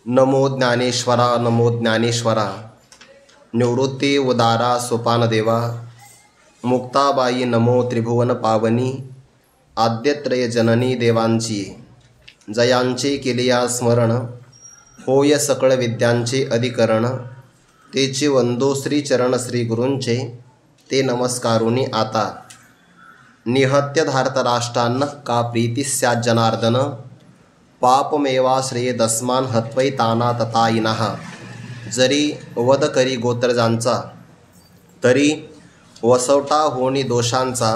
नमो ज्ञानेश्वरा नमो ज्ञानेश्वरा निवृत्ती उदारा सोपानदेवा मुक्ताबाई नमो त्रिभुवन पावनी आद्यत्रय जननी देवांची जयांचे केलिया स्मरण होय सकळ विद्यांचे अधिकरण तेचे वंदो श्रीचरण श्री गुरूंचे ते नमस्कारुनी आता निहत्य धारत राष्ट्रान्न का प्रीती स्यात् जनार्दन पापमेवा दस्मान हत्वै ताना ततायिनः जरी वध करी गोत्रजांचा तरी वसवटा होणी दोषांचा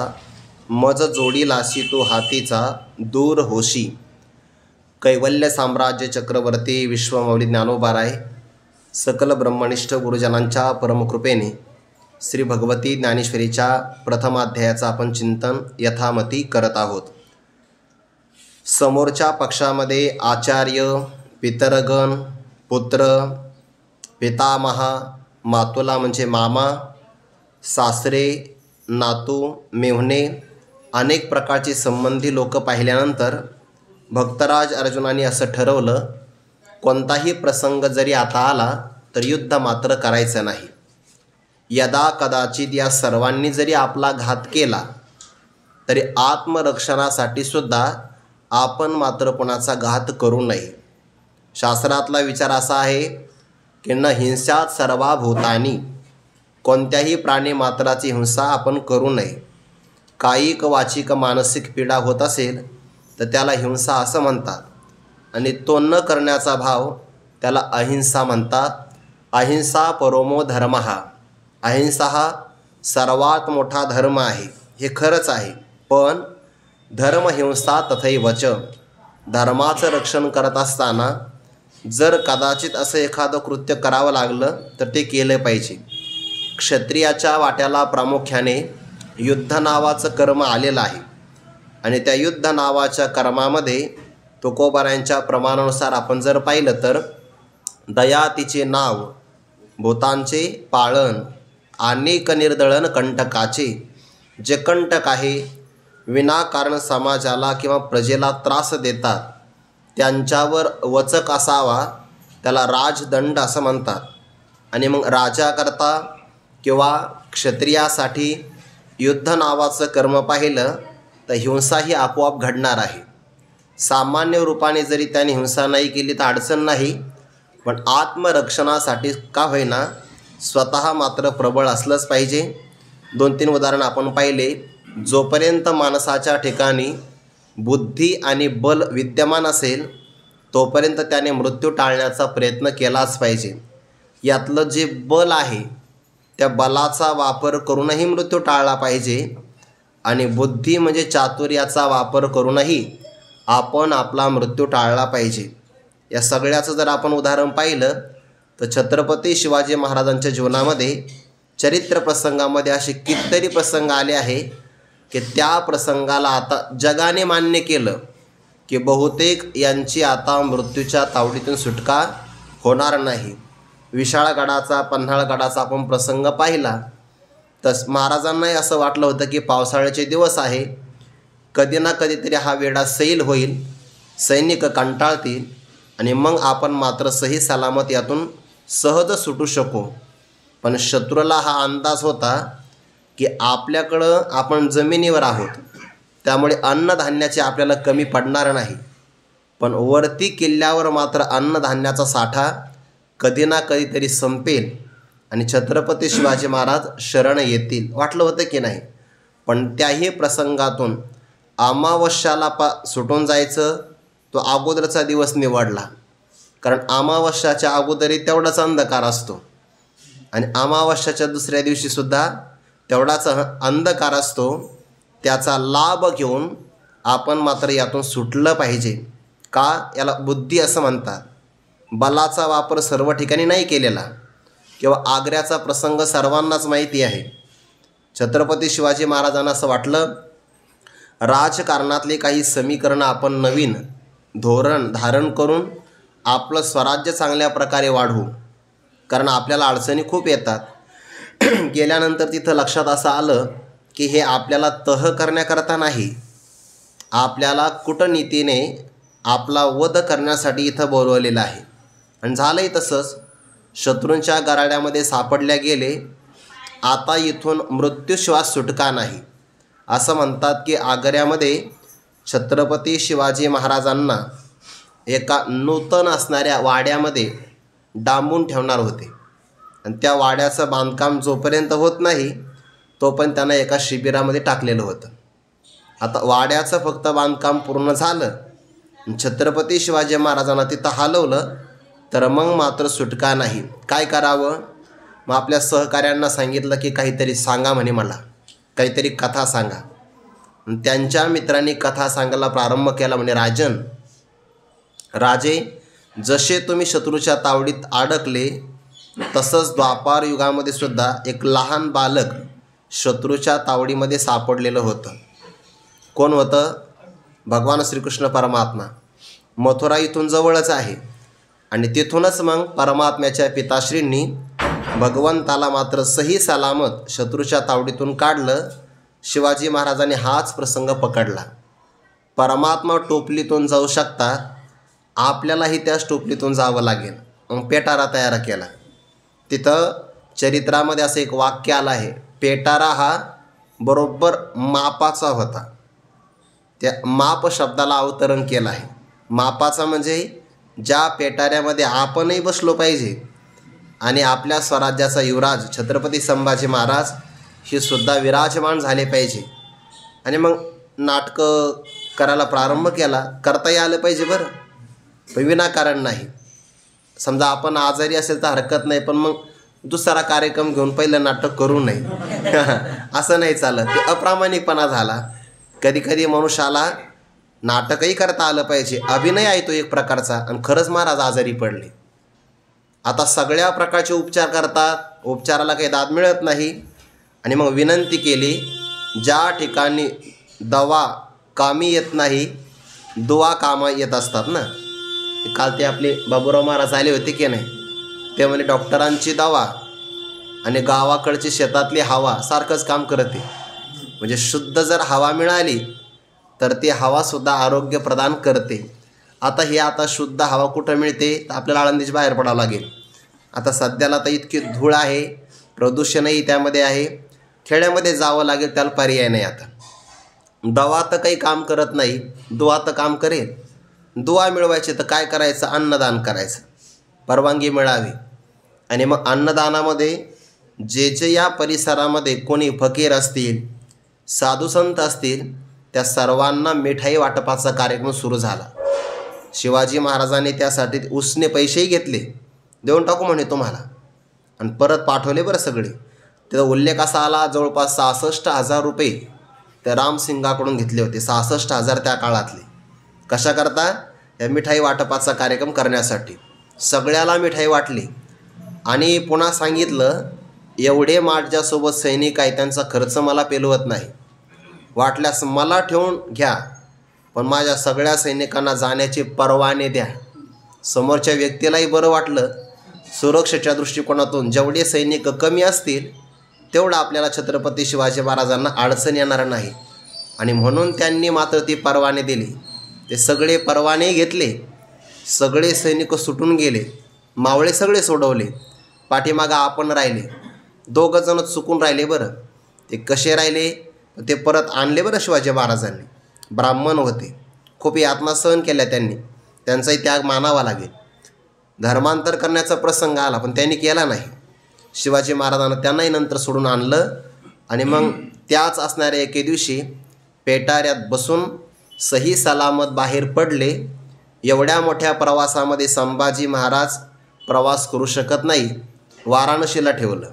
मज जोडीलासी तो हातीचा दूर होशी। कैवल्य साम्राज्य चक्रवर्ती विश्वमौली ज्ञानोबाराय सकल ब्रह्मनिष्ठ गुरुजनांच्या परमकृपेने श्री भगवती ज्ञानेश्वरीच्या प्रथमाध्यायाचा आपण चिंतन यथामती करत आहोत। समोरच्या पक्षामध्ये आचार्य, पितरगण, पुत्र, पितामहा, मातुला म्हणजे मामा, सासरे, नातू, मेव्हणे अनेक प्रकारचे संबंधी लोक पाहिल्यानंतर भक्तराज अर्जुनाने असं ठरवलं, कोणताही प्रसंग जरी आता आला तर युद्ध मात्र करायचं नाही। यदा कदाचित या सर्वांनी जरी आपला घात केला तरी आत्मरक्षणासाठी सुद्धा आपण मात्र कोणाचा घात करू नये। शास्त्रातला विचार असा आहे की न हिंसात सर्वा भूतानी, कोणत्याही प्राणी मात्राची हिंसा आपण करू नये। कायिक वाचिक मानसिक पीडा होत असेल तर त्याला हिंसा असं म्हणतात आणि तो न करण्याचा भाव त्याला अहिंसा म्हणतात। अहिंसा परमो धर्मः, अहिंसा हा सर्वात मोठा धर्म आहे, हे खरंच आहे। पण धर्महिंसा तथैवच, धर्माचं रक्षण करत असताना जर कदाचित असं एखादं कृत्य करावं लागलं तर ते केलं पाहिजे। क्षत्रियाच्या वाट्याला प्रामुख्याने युद्ध नावाचं कर्म आलेलं आहे आणि त्या युद्ध नावाच्या कर्मामध्ये तुकोबारायांच्या प्रमाणानुसार आपण जर पाहिलं तर दया तिचे नाव, भूतांचे पाळण, अनेक निर्दळन कंटकाचे, जे कंटक आहे विनाकारण समाजाला किंवा प्रजेला त्रास देतात त्यांच्यावर वचक असावा, त्याला राजदंड असं म्हणतात। आणि मग राजाकरता किंवा क्षत्रियासाठी युद्ध नावाचं कर्म पाहिलं तर हिंसाही आपोआप घडणार आहे। सामान्य रूपाने जरी त्याने हिंसा नाही केली तर अडचण नाही, पण आत्मरक्षणासाठी का होईना स्वतः मात्र प्रबळ असलंच पाहिजे। 2-3 उदाहरण आपण पाहिले। जोपर्यंत माणसाच्या ठिकाणी बुद्धी आणि बल विद्यमान असेल तोपर्यंत त्याने मृत्यू टाळण्याचा प्रयत्न केलाच पाहिजे। यातलं जे बल आहे त्या बलाचा वापर करूनही मृत्यू टाळला पाहिजे आणि बुद्धी म्हणजे चातुर्याचा वापर करूनही आपण आपला मृत्यू टाळला पाहिजे। या सगळ्याचं जर आपण उदाहरण पाहिलं तर छत्रपती शिवाजी महाराजांच्या जीवनामध्ये चरित्र प्रसंगामध्ये असे कितीतरी प्रसंग आले आहे की त्या प्रसंगाला आता जगाने मान्य केलं की बहुतेक यांची आता मृत्यूच्या तावडीतून सुटका होणार नाही। विशाळगडाचा, पन्हाळगडाचा आपण प्रसंग पाहिला तर महाराजांनाही असं वाटलं होतं की पावसाळ्याचे दिवस आहे, कधी ना कधीतरी हा वेढा सैल होईल, सैनिक कंटाळतील आणि मग आपण मात्र सही सलामत यातून सहज सुटू शकू। पण शत्रूला हा अंदाज होता की आपल्याकडं आपण जमिनीवर आहोत, त्यामुळे अन्नधान्याचे आपल्याला कमी पडणार नाही, पण वरती किल्ल्यावर मात्र अन्नधान्याचा साठा कधी ना कधीतरी संपेल आणि छत्रपती शिवाजी महाराज शरण येतील, वाटलं होतं की नाही। पण त्याही प्रसंगातून अमावस्याला सुटून जायचं तो अगोदरचा दिवस निवडला, कारण अमावस्याच्या अगोदरी तेवढाच अंधकार असतो आणि अमावस्याच्या दुसऱ्या दिवशीसुद्धा तेवढाच अंधकार असतो। त्याचा लाभ घेऊन आपण मात्र यातून सुटलं पाहिजे। का? याला बुद्धी असं म्हणतात। बलाचा वापर सर्व ठिकाणी नाही केलेला किंवा आग्र्याचा प्रसंग सर्वांनाच माहिती आहे। छत्रपती शिवाजी महाराजांना असं वाटलं राजकारणातले काही समीकरणं आपण नवीन धोरण धारण करून आपलं स्वराज्य चांगल्या प्रकारे वाढवू, कारण आपल्याला अडचणी खूप येतात। गेल्यानंतर तिथं लक्षात असं आलं की हे आपल्याला तह करण्याकरता नाही, आपल्याला कूटनीतीने आपला वध करण्यासाठी इथं बोलवलेलं आहे आणि झालंही तसंच. शत्रूंच्या गराड्यामध्ये सापडल्या गेले. आता इथून मृत्यूश्वास सुटका नाही. असं म्हणतात की आग्र्यामध्ये छत्रपती शिवाजी महाराजांना एका नूतन असणाऱ्या वाड्यामध्ये डांबून ठेवणार होते आणि त्या वाड्याचं बांधकाम जोपर्यंत होत नाही तोपर्यंत त्यांना एका शिबिरामध्ये टाकलेलं होतं. आता वाड्याचं फक्त बांधकाम पूर्ण झालं, छत्रपती शिवाजी महाराजांना तिथं हलवलं, तर मग मात्र सुटका नाही. काय करावं? मग आपल्या सहकाऱ्यांना सांगितलं की काहीतरी सांगा म्हणे, मला काहीतरी कथा सांगा. त्यांच्या मित्रांनी कथा सांगायला प्रारंभ केला. म्हणे, राजे, जसे तुम्ही शत्रूच्या तावडीत अडकले तसंच द्वापार युगामध्ये सुद्धा एक लहान बालक शत्रूच्या तावडीमध्ये सापडलेलं होतं. कोण होतं? भगवान श्रीकृष्ण परमात्मा. मथुरा इथून जवळच आहे आणि तिथूनच मग परमात्म्याच्या पिताश्रींनी भगवंताला मात्र सही सलामत शत्रूच्या तावडीतून काढलं. शिवाजी महाराजांनी हाच प्रसंग पकडला. परमात्मा टोपलीतून जाऊ शकतात, आपल्यालाही त्याच टोपलीतून जावं लागेल. मग पेटारा तयार केला. तिथं चरित्रामध्ये असं एक वाक्य आलं आहे, पेटारा हा बरोबर मापाचा होता. त्या माप शब्दाला अवतरण केलं आहे. मापाचा म्हणजे ज्या पेटाऱ्यामध्ये आपणही बसलो पाहिजे आणि आपल्या स्वराज्याचा युवराज छत्रपती संभाजी महाराज हे सुद्धा विराजमान झाले पाहिजे. आणि मग नाटकं करायला प्रारंभ केला. करताही आलं पाहिजे बरं, पण विनाकारण नाही. समजा आपण आजारी असेल तर हरकत नाही, पण मग दुसरा कार्यक्रम घेऊन पहिलं नाटक करू नये असं नाही चालत. ते अप्रामाणिकपणा झाला. कधी कधी मनुष्याला नाटकही करता आलं पाहिजे. अभिनय आहे तो एक प्रकारचा. आणि खरंच महाराज आजारी पडले. आता सगळ्या प्रकारचे उपचार करतात, उपचाराला काही दाद मिळत नाही. आणि मग विनंती केली, ज्या ठिकाणी दवा कामी येत नाही दुआ कामा येत असतात ना. काल ते आपले बाबूराव महाराज आले होते की नाही, ते म्हणे डॉक्टरांची दवा आणि गावाकडची शेतातली हवा सारखंच काम करते. म्हणजे शुद्ध जर हवा मिळाली तर ती हवासुद्धा आरोग्य प्रदान करते. आता शुद्ध हवा कुठं मिळते? तर आपल्याला आळंदीच्या बाहेर पडावं लागेल. आता सध्याला तर इतकी धूळ आहे, प्रदूषणही त्यामध्ये आहे. खेड्यामध्ये जावं लागेल, त्याला पर्याय नाही. आता दवा तर काही काम करत नाही, दुआ तर काम करेल. दुआ मिळवायची तर काय करायचं? अन्नदान करायचं, परवानगी मिळावी. आणि मग अन्नदानामध्ये जे या परिसरामध्ये कोणी फकीर असतील, साधुसंत असतील, त्या सर्वांना मिठाई वाटपाचा कार्यक्रम सुरू झाला. शिवाजी महाराजांनी त्यासाठी उसने पैसेही घेतले. देऊन टाकू म्हणे तुम्हाला, आणि परत पाठवले बरं सगळे. त्याचा उल्लेख असा आला, जवळपास 66,000 रुपये त्या रामसिंगाकडून घेतले होते. 66,000 त्या काळातले. कशा करता? या मिठाई वाटपाचा कार्यक्रम करण्यासाठी. सगळ्याला मिठाई वाटली. आणि पुन्हा सांगितलं, एवढे माझ्यासोबत सैनिक आहे, त्यांचा खर्च मला पेलवत नाही. वाटल्यास मला ठेवून घ्या, पण माझ्या सगळ्या सैनिकांना जाण्याचे परवाने द्या. समोरच्या व्यक्तीलाही बरं वाटलं. सुरक्षेच्या दृष्टिकोनातून जेवढे सैनिक कमी असतील तेवढं आपल्याला छत्रपती शिवाजी महाराजांना अडचण येणार नाही. आणि म्हणून त्यांनी मात्र ती परवाने दिली. ते सगळे परवाने घेतले. सगळे सैनिक सुटून गेले. मावळे सगळे सोडवले. पाठीमागं आपण राहिले. 2 जण चुकून राहिले बरं. ते कसे राहिले? ते परत आणले बरं शिवाजी महाराजांनी. ब्राह्मण होते, खूप यातना सहन केल्या त्यांनी. त्यांचाही त्याग मानावा लागेल. धर्मांतर करण्याचा प्रसंग आला, पण त्यांनी केला नाही. शिवाजी महाराजांना त्यांनाही नंतर सोडून आणलं. आणि मग त्याच असणाऱ्या एके दिवशी पेटाऱ्यात बसून सही सलामत बाहेर पडले. एवढ्या मोठ्या प्रवासामध्ये संभाजी महाराज प्रवास करू शकत नाही. वाराणसीला ठेवलं.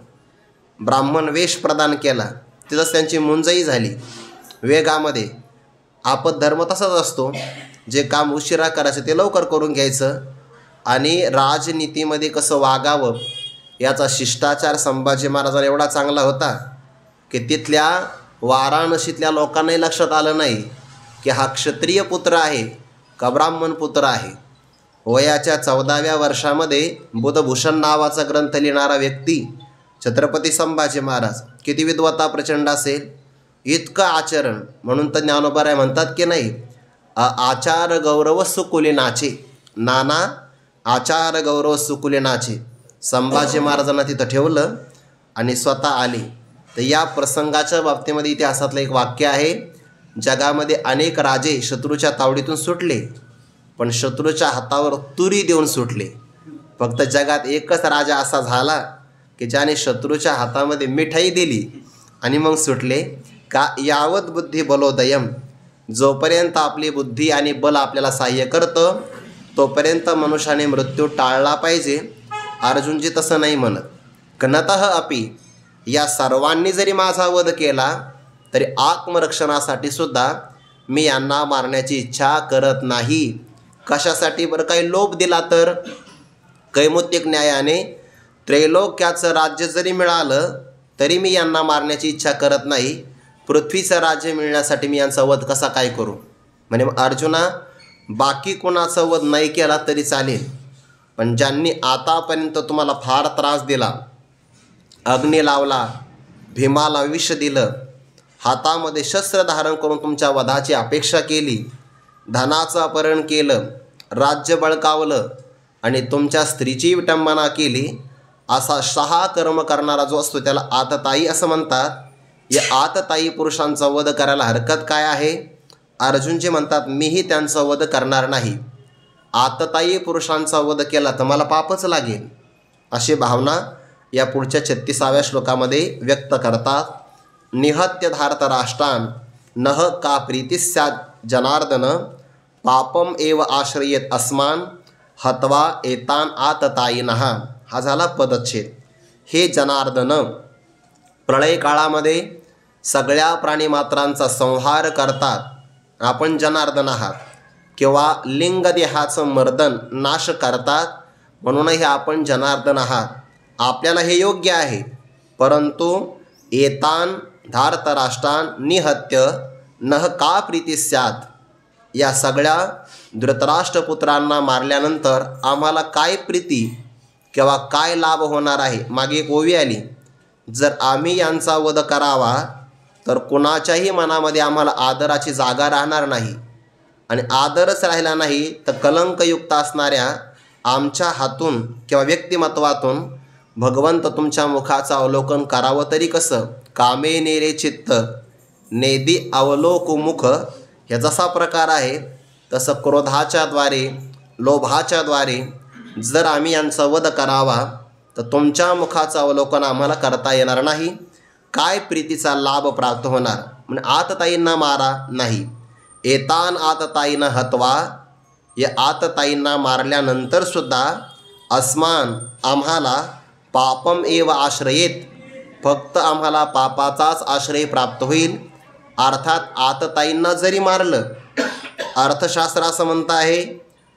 ब्राह्मण वेश प्रदान केला. तिथंच त्यांची मुंजही झाली. वेगामध्ये आपत धर्म तसाच असतो. जे काम उशिरा करायचं ते लवकर करून घ्यायचं. आणि राजनीतीमध्ये कसं वागावं याचा शिष्टाचार संभाजी महाराजांना एवढा चांगला होता की तिथल्या वाराणसीतल्या लोकांनाही लक्षात आलं नाही की हा क्षत्रिय पुत्र आहे का ब्राह्मण पुत्र आहे. वयाच्या 14व्या वर्षामध्ये बुधभूषण नावाचा ग्रंथ लिहिणारा व्यक्ती छत्रपती संभाजी महाराज. किती विद्वत्ता प्रचंड असेल, इतकं आचरण. म्हणून तर ज्ञानोबराय म्हणतात की नाही, आचार गौरव सुकुली नाचे. नाना आचार गौरव सुकुलेनाचे संभाजी महाराजांना तिथं ठेवलं आणि स्वतः आले. तर या प्रसंगाच्या बाबतीमध्ये इतिहासातलं एक वाक्य आहे, जगामध्ये अनेक राजे शत्रूच्या तावडीतून सुटले, पण शत्रूच्या हातावर तुरी देऊन सुटले. फक्त जगात एकच राजा असा झाला की ज्याने शत्रूच्या हातामध्ये मिठाई दिली आणि मग सुटले. का यावत बुद्धी बलोदयम, जोपर्यंत आपली बुद्धी आणि बल आपल्याला सहाय्य करतं तोपर्यंत मनुष्याने मृत्यू टाळला पाहिजे. अर्जुनजी तसं नाही म्हणत. कनतः अपि, या सर्वांनी जरी माझा वध केला तरी आत्मरक्षणासाठी सुद्धा मी यांना मारण्याची इच्छा करत नाही. कशासाठी? बरं, काही लोभ दिला तर कैमुतिक न्यायाने त्रैलोक्याचं राज्य जरी मिळालं तरी मी यांना मारण्याची इच्छा करत नाही. पृथ्वीचं राज्य मिळण्यासाठी मी यांचा वध कसा काय करू? म्हणजे अर्जुना, बाकी कोणाचा वध नाही केला तरी चालेल, पण ज्यांनी आतापर्यंत तुम्हाला फार त्रास दिला, अग्नी लावला, भीमाला विष दिलं, हातामध्ये शस्त्र धारण करून तुमच्या वधाची अपेक्षा केली, धनाचं अपहरण केलं, राज्य बळकावलं आणि तुमच्या स्त्रीची विटंबना केली, असा 6 कर्म करणारा जो असतो त्याला आततायी असं म्हणतात. या आततायी पुरुषांचा वध करायला हरकत काय आहे? अर्जुनजी म्हणतात, मीही त्यांचा वध करणार नाही. आततायी पुरुषांचा वध केला तर मला पापच लागेल, अशी भावना या पुढच्या 36व्या श्लोकामध्ये व्यक्त करतात. निहत्य धारत राष्ट्रान नह का प्रीतिस्यात जनार्दन, पापम एव आश्रयेत अस्मान हत्वा एतान आततायिनः. हा झाला पदच्छेद. हे जनार्दन, प्रळय काळामध्ये सगळ्या प्राणीमात्रांचा संहार करतात. आपण जनार्दन आहात. किंवा लिंगदेहाचं मर्दन नाश करतात, म्हणूनही आपण जनार्दन आहात. आपल्याला हे योग्य आहे. परंतु एतान धार्तराष्ट्रान निहत्य नह का प्रीतिस्यात, या सगळ्या धृतराष्ट्रपुत्रांना मारल्यानंतर आम्हाला काय प्रीती किंवा काय लाभ होणार आहे? मागे एक ओवी आली, जर आम्ही यांचा वध करावा तर कुणाच्याही मनामध्ये आम्हाला आदराची जागा राहणार नाही, आणि आदरच राहिला नाही तर कलंकयुक्त असणाऱ्या आमच्या हातून किंवा व्यक्तिमत्वातून भगवंत तुमच्या मुखाचं अवलोकन करावं तरी कसं? कामे नेरे चित्त नेदी अवलोकुमुख, हे जसा प्रकार आहे तसं क्रोधाच्या द्वारे, लोभाच्या द्वारे जर आम्ही यांचा वध करावा तर तुमच्या मुखाचं अवलोकन आम्हाला करता येणार नाही. काय प्रीतीचा लाभ प्राप्त होणार? म्हणजे आतताईंना मारा नाही. एतान आतताईनं हत्वा, या आतताईंना मारल्यानंतर सुद्धा अस्मान, आम्हाला पापम एव आश्रयेत, फक्त आम्हाला पापाचाच आश्रय प्राप्त होईल. अर्थात आतताईंना जरी मारलं, अर्थशास्त्र असं म्हणतं आहे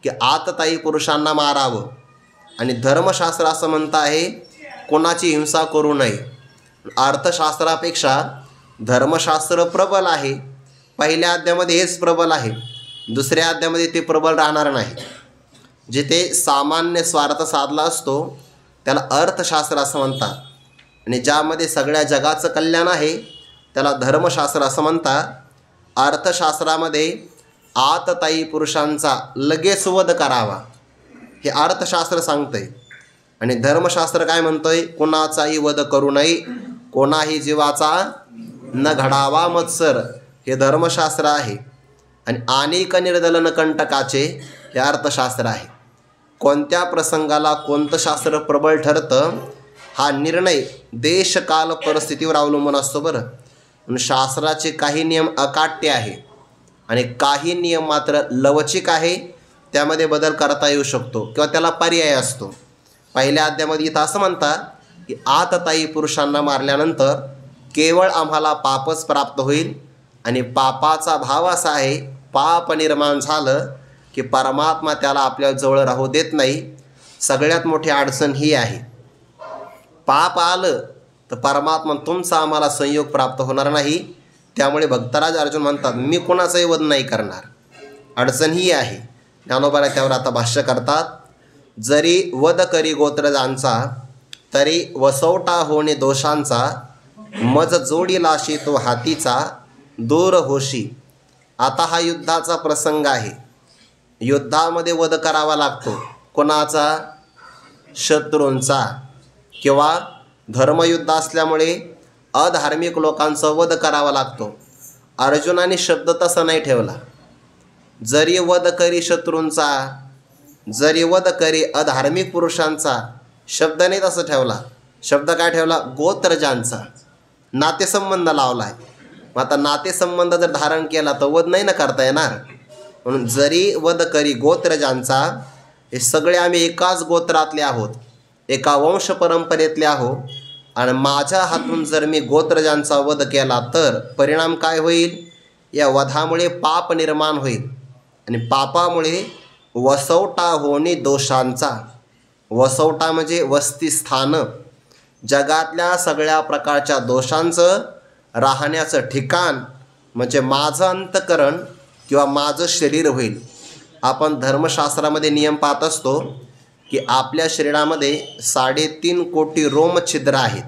की आतताई पुरुषांना मारावं, आणि धर्मशास्त्र असं म्हणतं आहे कोणाची हिंसा करू नये. अर्थशास्त्रापेक्षा धर्मशास्त्र प्रबल आहे. पहिल्या अध्यामध्ये हेच प्रबल आहे, दुसऱ्या अध्यामध्ये ते प्रबल राहणार नाही. जिथे सामान्य स्वार्थ साधला असतो त्याला अर्थशास्त्र असं म्हणतात, आणि ज्यामध्ये सगळ्या जगाचं कल्याण आहे त्याला धर्मशास्त्र असं म्हणतात. अर्थशास्त्रामध्ये आतताई पुरुषांचा लगेच वध करावा हे अर्थशास्त्र सांगतंय, आणि धर्मशास्त्र काय म्हणतंय? कोणाचाही वध करू नये, कोणाही जीवाचा न घडावा मत्सर, हे धर्मशास्त्र आहे. आणि अनेक निर्दलन कंटकाचे हे अर्थशास्त्र आहे. कोणत्या प्रसंगाला कोणतं शास्त्र प्रबळ ठरतं हा निर्णय देश काल परिस्थितीवर अवलंबून असतो. बरं, शास्त्राचे काही नियम अकाट्य आहे आणि काही नियम मात्र लवचिक आहे, त्यामध्ये बदल करता येऊ शकतो किंवा त्याला पर्याय असतो. पहिल्या अध्यामध्ये इथं असं म्हणतात की आतताई पुरुषांना मारल्यानंतर केवळ आम्हाला पापच प्राप्त होईल, आणि पापाचा भाव असा आहे, पाप निर्माण झालं की परमात्मा त्याला आपल्या जवळ राहू देत नाही. सगळ्यात मोठी अडचण ही आहे, पाप आलं तर परमात्मा तुमचा आम्हाला संयोग प्राप्त होणार नाही. त्यामुळे भक्तराज अर्जुन म्हणतात, मी कोणाचाही वध नाही करणार. अडचण ही आहे. ज्ञानोबा त्यावर आता भाष्य करतात, जरी वध करी गोत्रजांचा तरी वसवटा होणे दोषांचा, मज जोडीलाशी तो हातीचा दूर होशी. आता हा युद्धाचा प्रसंग आहे. युद्धामध्ये वध करावा लागतो. कोणाचा? शत्रूंचा. किंवा धर्मयुद्ध असल्यामुळे अधार्मिक लोकांचा वध करावा लागतो. अर्जुनाने शब्द तसा नाही ठेवला. जरी वध करी शत्रूंचा, जरी वध करी अधार्मिक पुरुषांचा, शब्द नाही तसं ठेवला. शब्द काय ठेवला? गोत्रजांचा. नातेसंबंध लावला आहे. मग आता नातेसंबंध जर धारण केला तर वध नाही ना करता येणार. म्हणून जरी वध करी गोत्रजांचा, हे सगळे आम्ही एकाच गोत्रातले आहोत, एका वंश परंपरेतले आहोत. आणि माझ्या हातून जर मी गोत्रजांचा वध केला तर परिणाम काय होईल? या वधामुळे पाप निर्माण होईल. आणि पापामुळे वसवटा होणे दोषांचा. वसवटा म्हणजे वसतिस्थान, जगातल्या सगळ्या प्रकारच्या दोषांचं राहण्याचं ठिकाण म्हणजे माझं अंतःकरण किंवा माझं शरीर होईल. आपण धर्मशास्त्रामध्ये नियम पाहत असतो की आपल्या शरीरामध्ये 3.5 कोटी रोमछिद्र आहेत.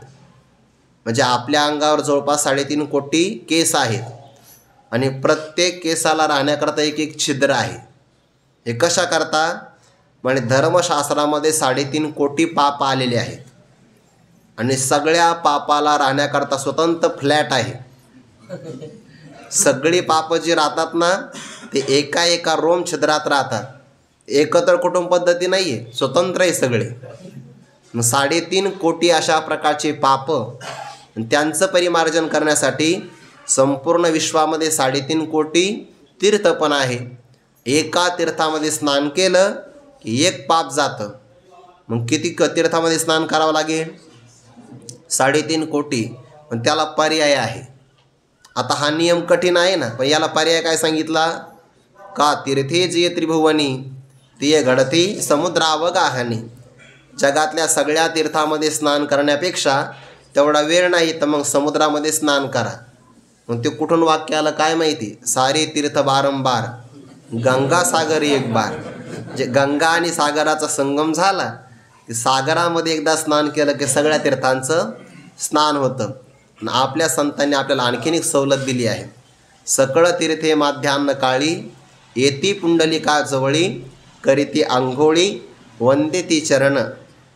म्हणजे आपल्या अंगावर जवळपास 3.5 कोटी केस आहेत आणि प्रत्येक केसाला राहण्याकरता एक छिद्र आहे. हे कशाकरता? म्हणजे धर्मशास्त्रामध्ये 3.5 कोटी पाप आलेले आहेत आणि सगळ्या पापाला राहण्याकरता स्वतंत्र फ्लॅट आहे. सगळी पापं जी राहतात ना ते एका रोम छिद्रात राहतात. एकत्र कुटुंब पद्धती नाही आहे, स्वतंत्र आहे सगळे. मग 3.5 कोटी अशा प्रकारचे पाप, त्यांचं परिमार्जन करण्यासाठी संपूर्ण विश्वामध्ये 3.5 कोटी तीर्थ पण आहे. एका तीर्थामध्ये स्नान केलं की एक पाप जातं. मग किती तीर्थामध्ये स्नान करावं लागेल? 3.5 कोटी. पण त्याला पर्याय आहे. आता हा नियम कठीण आहे ना, पण याला पर्याय काय सांगितला? का तीर्थे जे त्रिभुवनी ते घडती समुद्रावगाहनी. जगातल्या सगळ्या तीर्थामध्ये स्नान करण्यापेक्षा तेवढा वेळ नाही तर मग समुद्रामध्ये स्नान करा. मग ते कुठून वाक्य आलं काय माहिती? सारे तीर्थ बारंबार, गंगा सागर एक बार. जे गंगा आणि सागराचा संगम झाला की सागरामध्ये एकदा स्नान केलं की सगळ्या तीर्थांचं स्नान होतं. आपल्या संतांनी आपल्याला आणखीन एक सवलत दिली आहे. सकळ तीर्थे माध्यान्ह काळी येती पुंडलिका जवळी करीती आंघोळी वंदिती चरण.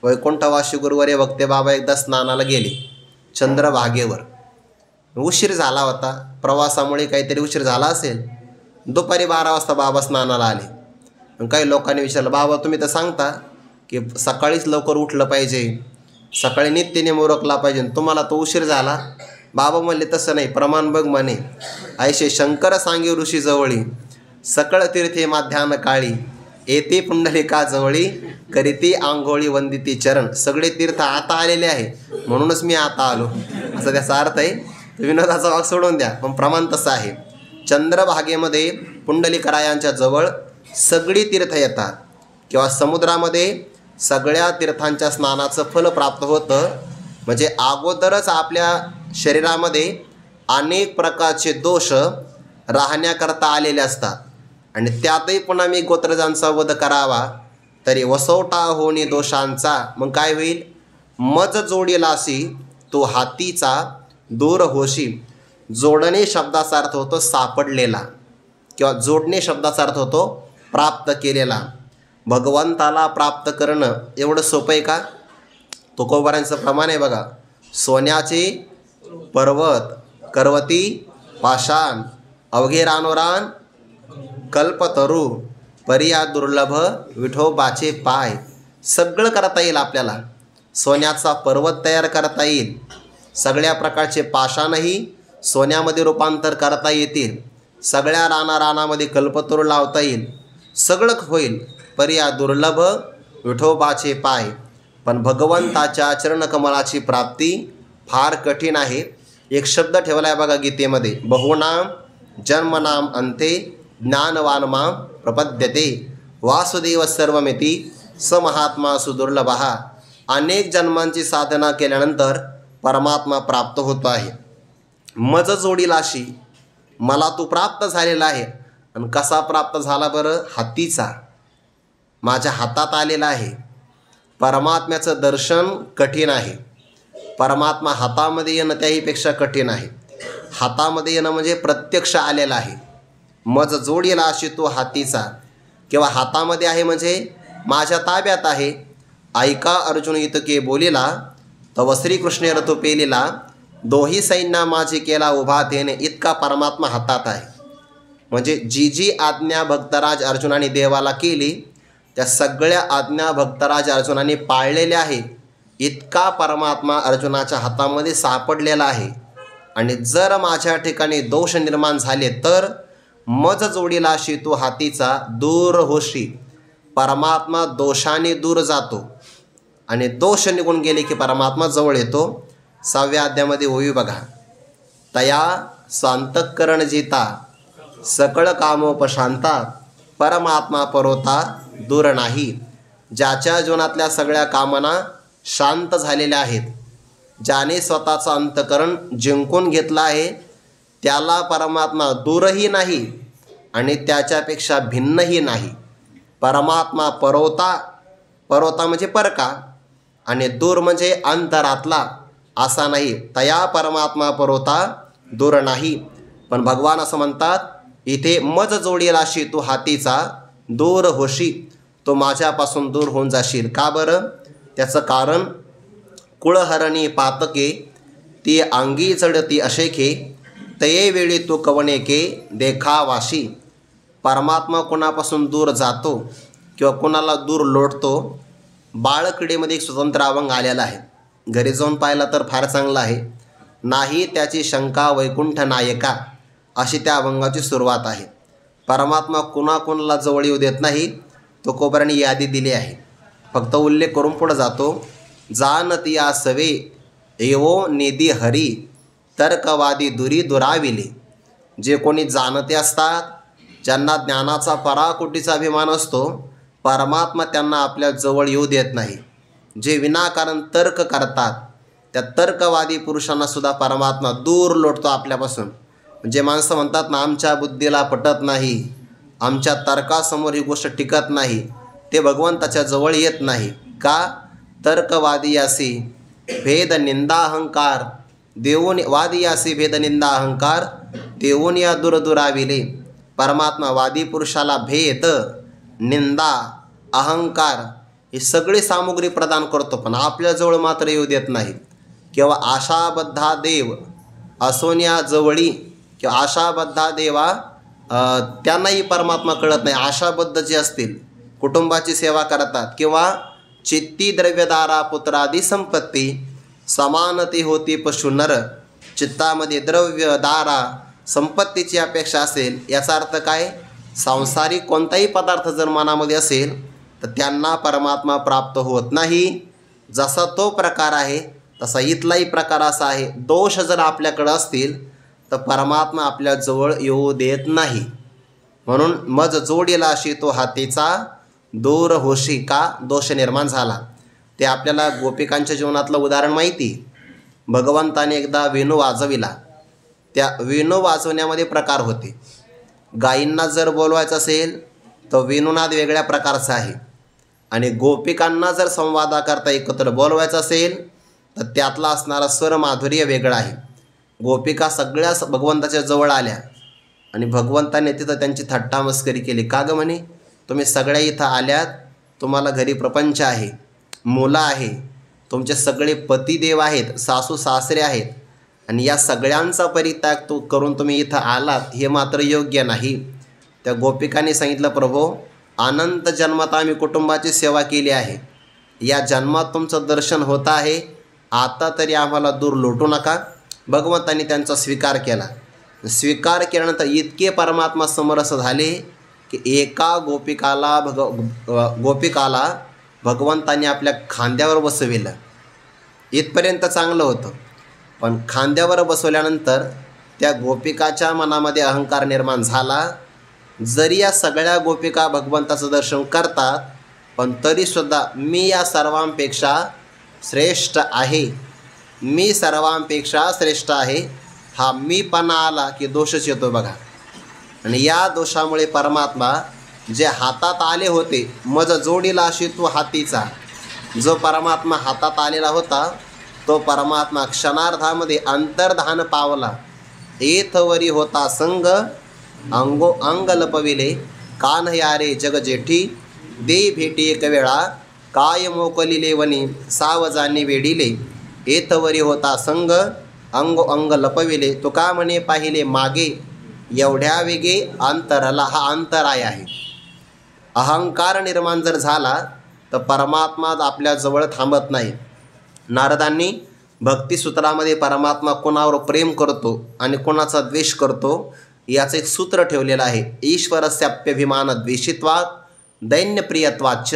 वैकुंठवासी गुरुवर्य भक्ते बाबा एकदा स्नानाला गेले चंद्रभागेवर. उशीर झाला होता, प्रवासामुळे काहीतरी उशीर झाला असेल. दुपारी 12 वाजता बाबा स्नानाला आले. काही लोकांनी विचारलं, बाबा तुम्ही तर सांगता की सकाळीच लवकर उठलं पाहिजे, सकाळी नित्यनेम उरकला पाहिजे, तुम्हाला तो उशीर झाला. बाबा म्हणले तसं नाही, प्रमाण बघ म्हणे. ऐशे शंकर सांगे ऋषी जवळी सकळ तीर्थे माध्यान्ह काळी येते पुंडलिका जवळी करीती आंघोळी वंदिती चरण. सगळे तीर्थ आता आलेले आहे म्हणूनच मी आता आलो, असा त्याचा अर्थ आहे. विनोदाचा भाग सोडून द्या, पण प्रमाण तसं आहे. चंद्रभागेमध्ये पुंडलिकरायांच्या जवळ सगळी तीर्थ येतात किंवा समुद्रामध्ये सगळ्या तीर्थांच्या स्नानाचं फल प्राप्त होतं. म्हणजे अगोदरच आपल्या शरीरामध्ये अनेक प्रकारचे दोष राहण्याकरता आलेले असतात आणि त्यातही पुन्हा मी गोत्रजांचा वध करावा तरी वसवटा होणे दोषांचा. मग काय होईल? मज जोडीलासी तो हातीचा दूर होशी. जोडणे शब्दाचा अर्थ होतो सापडलेला किंवा जोडणे शब्दाचा अर्थ होतो प्राप्त केलेला. भगवंताला प्राप्त करणं एवढं सोपं आहे का? तुकोबारांचं प्रमाण आहे बघा. सोन्याचे पर्वत करवती पाषाण अवघे रानोरान कल्पतरू परिया दुर्लभ विठोबाचे पाय. सगळं करता येईल आपल्याला. सोन्याचा पर्वत तयार करता येईल, सगळ्या प्रकारचे पाषाणही सोन्यामध्ये रूपांतर करता येतील, सगळ्या रानामध्ये कल्पतरू लावता येईल, सगळं होईल. परिया दुर्लभ विठोबाचे पाय. पण भगवंताच्या चरणकमलाची प्राप्ती फार कठीण आहे. एक शब्द ठेवला आहे बघा गीतेमध्ये, बहुनाम जन्मनाम अंते ज्ञानवान माम प्रपद्यते वासुदेव सर्वमिती स महात्मा सुदुर्लभः. अनेक जन्मांची साधना केल्यानंतर परमात्मा प्राप्त होतो आहे. मज जोडीलाशी, मला तू प्राप्त झालेला आहे. आणि कसा प्राप्त झाला बरं? हातीचा, माझ्या हातात आलेला आहे. परमात्म्याचं दर्शन कठीण आहे. परमात्मा हातामध्ये येणं त्याहीपेक्षा कठीण आहे. हातामध्ये येणं म्हणजे प्रत्यक्ष आलेला आहे. मज जोडीला अशी तो हातीचा किंवा हातामध्ये आहे म्हणजे माझ्या ताब्यात आहे. ऐका अर्जुन इतके बोलिला, तव श्रीकृष्णे रथो पेलिला. दोही सैन्या माझी केला उभा तेने, इतका परमात्मा हातात आहे. म्हणजे जी जी आज्ञा भक्तराज अर्जुनाने देवाला केली त्या सगळ्या आज्ञा भक्तराज अर्जुनाने पाळलेल्या आहे. इतका परमात्मा अर्जुनाच्या हातामध्ये सापडलेला आहे. आणि जर माझ्या ठिकाणी दोष निर्माण झाले तर मज जोडीलाशी तू हातीचा, दूर होशी. परमात्मा दोषाने दूर जातो आणि दोष निघून गेले की परमात्मा जवळ येतो. 6व्या अध्यायामध्ये ओवी बघा. तया स्वांतकरण जिता, सकळ कामोपशांता. परमात्मा परोता दूर नाही. ज्याच्या जीवनातल्या सगळ्या कामना शांत झालेल्या आहेत, ज्याने स्वतःचं अंतकरण जिंकून घेतलं आहे, त्याला परमात्मा दूरही नाही आणि त्याच्यापेक्षा भिन्नही नाही. परमात्मा परोता, परोता म्हणजे परका, आणि दूर म्हणजे अंतरातला असा नाही. तया परमात्मा परोता दूर नाही. पण भगवान असं म्हणतात इथे, मज जोडीलाशी तू हातीचा, दूर होशी. तो माझ्यापासून दूर होऊन जाशील. का बरं? त्याचं कारण, कुळहरणी पातके, ती अंगी चढती अशेखे. तये वेळी तू कवणेके देखावाशी. परमात्मा कोणापासून दूर जातो किंवा कोणाला दूर लोटतो, बाळक्रीडेमध्ये एक स्वतंत्र अभंग आलेला आहे. घरी जाऊन पाहिला तर फार चांगला आहे. नाही त्याची शंका वैकुंठ नायका, अशी त्या अभंगाची सुरुवात आहे. परमात्मा कुणाला जवळ येऊ देत नाही. तो कोबराने यादी दिली आहे, फक्त उल्लेख करून पुढे जातो. जानती या सवे एवो निधी हरी, तर्कवादी दुरी दुराविले. जे कोणी जाणते असतात, ज्यांना ज्ञानाचा पराकोटीचा अभिमान असतो, परमात्मा त्यांना आपल्या जवळ येऊ देत नाही. जे विनाकारण तर्क करतात, त्या तर्कवादी पुरुषांना सुद्धा परमात्मा दूर लोटतो आपल्यापासून. जे माणसं म्हणतात ना, आमच्या बुद्धीला पटत नाही, आमच्या तर्कासमोर ही गोष्ट टिकत नाही, ते भगवंताच्या जवळ येत नाही. का? तर्कवादी यासी भेद निंदा अहंकार देऊन, वादी यासी भेद निंदा अहंकार देऊन या दुराविले. परमात्मा वादी पुरुषाला भेद, निंदा, अहंकार ही सगळी सामुग्री प्रदान करतो, पण आपल्याजवळ मात्र येऊ देत नाही. किंवा आशाबद्धा देव असोन्या जवळी, किंवा आशाबद्धा देवा, त्यांनाही परमात्मा कळत नाही. आशाबद्ध जे असतील, कुटुंबाची सेवा करतात, किंवा चित्ती द्रव्यदारा पुत्रादी संपत्ती, समानती होती पशु नर. चित्तामध्ये द्रव्य, दारा, संपत्तीची अपेक्षा असेल, याचा अर्थ काय? सांसारिक कोणताही पदार्थ जर मनामध्ये असेल तर त्यांना परमात्मा प्राप्त होत नाही. जसा तो प्रकार आहे तसा इथलाही प्रकार असा आहे. दोष जर आपल्याकडं असतील तर परमात्मा आपल्या जवळ येऊ देत नाही. म्हणून मज जोडीला अशी तो हातीचा, दूर होशी. का? दोष निर्माण झाला. ते आपल्याला गोपिकांच्या जीवनातलं उदाहरण माहिती. भगवंताने एकदा वेणू वाजविला. त्या वेणू वाजवण्यामध्ये प्रकार होते. गायींना जर बोलवायचं असेल तर वेणुनाद वेगळ्या प्रकारचा आहे, आणि गोपिकांना जर संवादाकरता एकत्र बोलवायचं असेल तर त्यातला असणारा स्वर माधुर्य वेगळा आहे. गोपिका सगळ्या भगवंताच्या जवळ आल्या आणि भगवंताने तिथं त्यांची थट्टा मस्करी केली. का गं म्हणे, तुम्ही सगळ्या इथं आल्यात, तुम्हाला घरी प्रपंच आहे, मुलं आहे, तुमचे सगळे पतिदेव आहेत, सासू सासरे आहेत, आणि या सगळ्यांचा परित्याग करून तुम्ही इथं आलात, हे मात्र योग्य नाही. त्या गोपिकांनी सांगितलं, प्रभो, अनंत जन्मात आम्ही कुटुंबाची सेवा केली आहे, या जन्मात तुमचं दर्शन होत आहे, आता तरी आम्हाला दूर लोटू नका. भगवंतांनी त्यांचा स्वीकार केला. स्वीकार केल्यानंतर इतके परमात्मा समरस झाले की एका गोपिकाला भगवंतांनी आपल्या खांद्यावर बसविलं. इथपर्यंत चांगलं होतं, पण खांद्यावर बसवल्यानंतर त्या गोपिकाच्या मनामध्ये अहंकार निर्माण झाला. जरी या सगळ्या गोपिका भगवंताचं दर्शन करतात, पण तरीसुद्धा मी या सर्वांपेक्षा श्रेष्ठ आहे, मी सर्वांपेक्षा श्रेष्ठ आहे, हा मीपणा आला की दोषच येतो बघा. आणि या दोषामुळे परमात्मा जे हातात आले होते, मज जोडीला अशी तू हातीचा, जो परमात्मा हातात आलेला होता तो परमात्मा क्षणार्धामध्ये अंतर्धान पावला. एथवरी होता संग अंग लपविले, कान्हया रे जग जेठी, दे भेटी एक वेळा काय मोकलिले वनी सावजानी वेढिले एतवरी होता संग अंग अंग लपविले तुका म्हणे पाहिले मागे एवढ्या वेगे अंतराला हा अंतराय आहे. अहंकार निर्माण जर झाला तर परमात्मा आपल्या जवळ थांबत नाही. नारदांनी भक्तिसूत्रामध्ये परमात्मा कोणावर प्रेम करतो आणि कोणाचा द्वेष करतो याचं एक सूत्र ठेवलेलं आहे. ईश्वरस्याप्यभिमान द्वेषित्वात् दैन्यप्रियत्वाच्च.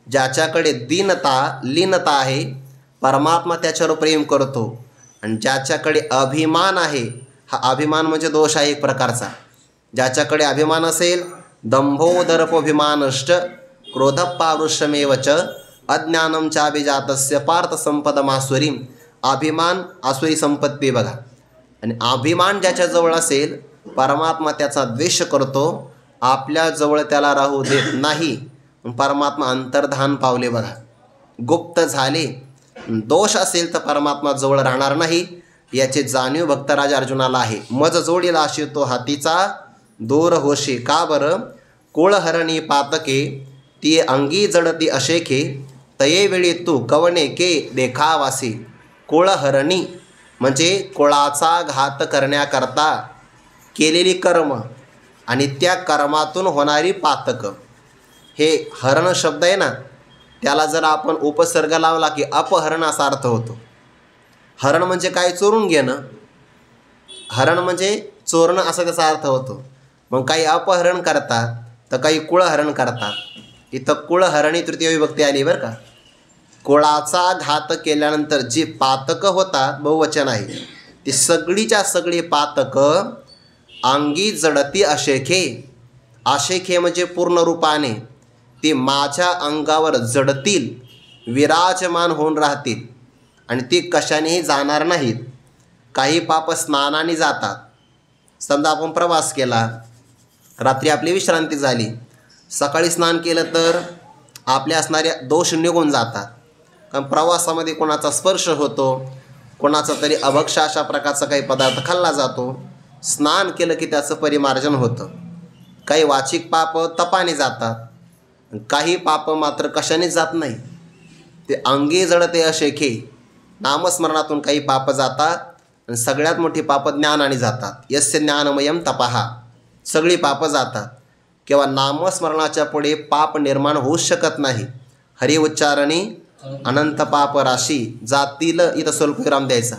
ज्याच्याकडे दीनता लीनता आहे परमात्मा त्याच्यावर प्रेम करतो. आणि ज्याच्याकडे अभिमान आहे, हा अभिमान म्हणजे दोष आहे एक प्रकारचा. ज्याच्याकडे अभिमान असेल दंभोदर्पोभिमानश्च क्रोधपारुष्यमेव च अज्ञानं चाभिजातस्य पार्थ संपदमासुरीं. अभिमान आसुरी संपत्ती बघा. आणि अभिमान ज्याच्याजवळ असेल परमात्मा त्याचा द्वेष करतो, आपल्या जवळ त्याला राहू देत नाही. परमात्मा अंतर्धान पावले बघा, गुप्त झाले. दोष असेल तर परमात्मा जवळ राहणार नाही याची जाणीव भक्तराज अर्जुनाला आहे. मज जोडीला अशी तो हातीचा दूर होशी का बरं कुळहरणी पातके ती अंगी जडती अशेखे तये वेळी तू कवणे के देखावासी. कुळहरणी म्हणजे कुळाचा घात करण्याकरता केलेली कर्म आणि त्या कर्मातून होणारी पातकं. हे हरण शब्द आहे ना, त्याला जर आपण उपसर्ग लावला की अपहरण असा अर्थ होतो. हरण म्हणजे काय? चोरून घेणं. हरण म्हणजे चोरणं असा त्याचा अर्थ होतो. मग काही अपहरण करतात तर काही कुळहरण करतात. इथं कुळहरणी तृतीय विभक्ती आली बरं का. कुळाचा घात केल्यानंतर जी पातकं होतात, बहुवचन आहे, ती सगळीच्या सगळी पातकं अंगी जडती अशेखे. आशेखे म्हणजे पूर्ण रूपाने ती माझ्या अंगावर जडतील, विराजमान होऊन राहतील आणि ती कशानेही जाणार नाहीत. काही पाप स्नानाने जातात. समजा आपण प्रवास केला, रात्री आपली विश्रांती झाली, सकाळी स्नान केलं तर आपल्या असणाऱ्या दोष निघून जातात. कारण प्रवासामध्ये कोणाचा स्पर्श होतो, कोणाचा तरी अभक्ष अशा प्रकारचा काही पदार्थ खाल्ला जातो. स्नान केलं की त्याचं परिमार्जन होतं. काही वाचिक पाप तपाने जातात, काही पाप मात्र कशानेच जात नाही. ते अंगी जडते अशेखे, नामस्मरणातून काही पाप जातात आणि सगळ्यात मोठी पाप ज्ञानाने जातात. यस्य ज्ञानमयम तपहा. सगळी पाप जातात. किंवा नामस्मरणाच्या पुढे पाप निर्माण होऊ शकत नाही. हरि उच्चारणी अनंत पाप राशी जातील, इथं स्वल्पविराम द्यायचा,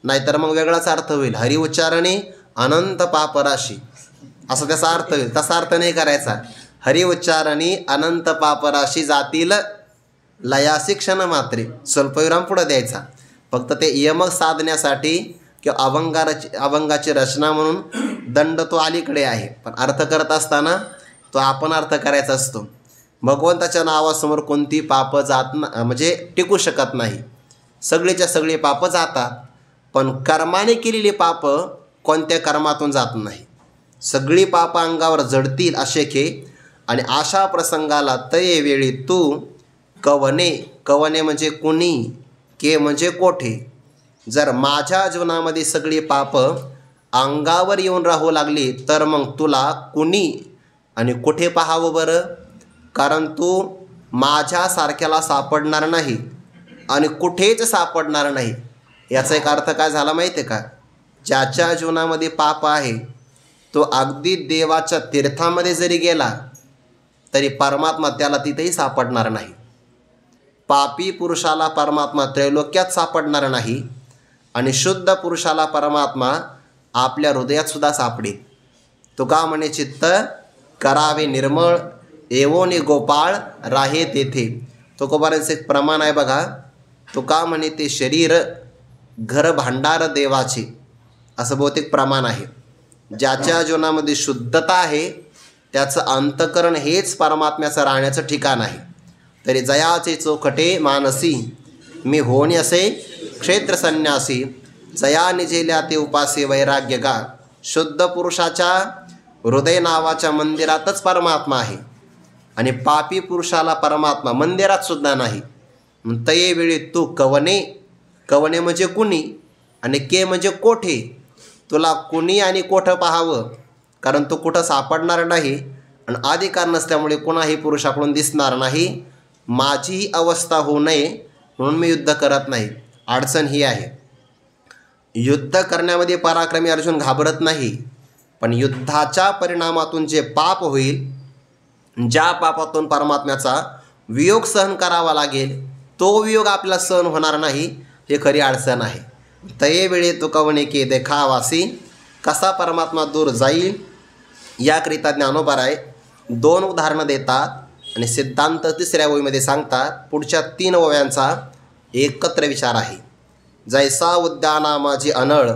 नाहीतर मग वेगळाच अर्थ होईल. हरि उच्चारणी अनंत पाप राशी असा त्याचा अर्थ होईल. तसा अर्थ नाही करायचा. हरि उच्चारणी अनंत पापराशी जातील लयासी क्षण मात्रे, स्वल्पविराम पुढं द्यायचा. फक्त ते यमक साधण्यासाठी किंवा अभंगाची रचना म्हणून दंड तो अलीकडे आहे. पण अर्थ करत असताना तो आपण अर्थ करायचा असतो. भगवंताच्या नावासमोर कोणती पापं जात म्हणजे टिकू शकत नाही. सगळीच्या सगळी पापं जातात, पण कर्माने केलेली पापं कोणत्या कर्मातून जात नाही. सगळी पापं अंगावर जडतील अशेखे. आणि अशा प्रसंगाला तये वेळी तू कवने. कवने म्हणजे कुणी, के म्हणजे कोठे. जर माझ्या जीवनामध्ये सगळी पापं अंगावर येऊन राहू लागली तर मग तुला कुणी आणि कुठे पाहावं बरं. कारण तू माझ्यासारख्याला सापडणार नाही आणि कुठेच सापडणार नाही. याचा एक अर्थ काय झाला माहिती आहे का? ज्याच्या जीवनामध्ये पाप आहे तो अगदी देवाच्या तीर्थामध्ये जरी गेला तरी परमात्मा त्याला तिथेही सापडणार नाही. पापी पुरुषाला परमात्मा त्रैलोक्यात सापडणार नाही आणि शुद्ध पुरुषाला परमात्मा आपल्या हृदयात सुद्धा सापडेल. तुका म्हणे चित्त करावे निर्मळ एवोनी गोपाळ राहे तेथे. तुकोबारांचं एक प्रमाण आहे बघा. तुका म्हणे ते शरीर घर भांडार देवाचे, असं बहुतेक प्रमाण आहे. ज्याच्या जीवनामध्ये शुद्धता आहे त्याचं अंतकरण हेच परमात्म्याचं राहण्याचं ठिकाण आहे. तरी जयाचे चोखटे मानसी मी होणे असे क्षेत्र संन्यासी जया निजेल्या ते उपासे वैराग्य गा. शुद्ध पुरुषाच्या हृदय नावाच्या मंदिरातच परमात्मा आहे आणि पापी पुरुषाला परमात्मा मंदिरात सुद्धा नाही. तये वेळी तू कवने. कवने म्हणजे कुणी आणि के म्हणजे कोठे. तुला कुणी आणि कोठं पाहावं, कारण तू कुठं सापडणार नाही आणि अधिकार नसल्यामुळे कोणाही पुरुषाकडून दिसणार नाही. माझी अवस्था होऊ नये म्हणून मी युद्ध करत नाही. अडचण ही आहे, युद्ध करण्यामध्ये पराक्रमी अर्जुन घाबरत नाही, पण युद्धाच्या परिणामातून जे पाप होईल, ज्या पापातून परमात्म्याचा वियोग सहन करावा लागेल, तो वियोग आपल्याला सहन होणार नाही, हे खरी अडचण आहे. तये वेळे तुकवणे के देखावासी, कसा परमात्मा दूर जाईल याकरिता ज्ञानोबाराय 2 उदाहरणं देतात आणि सिद्धांत 3ऱ्या ओळीमध्ये सांगतात. पुढच्या 3 ओव्यांचा एकत्र विचार आहे. जैसा उद्याना माझी अनळ,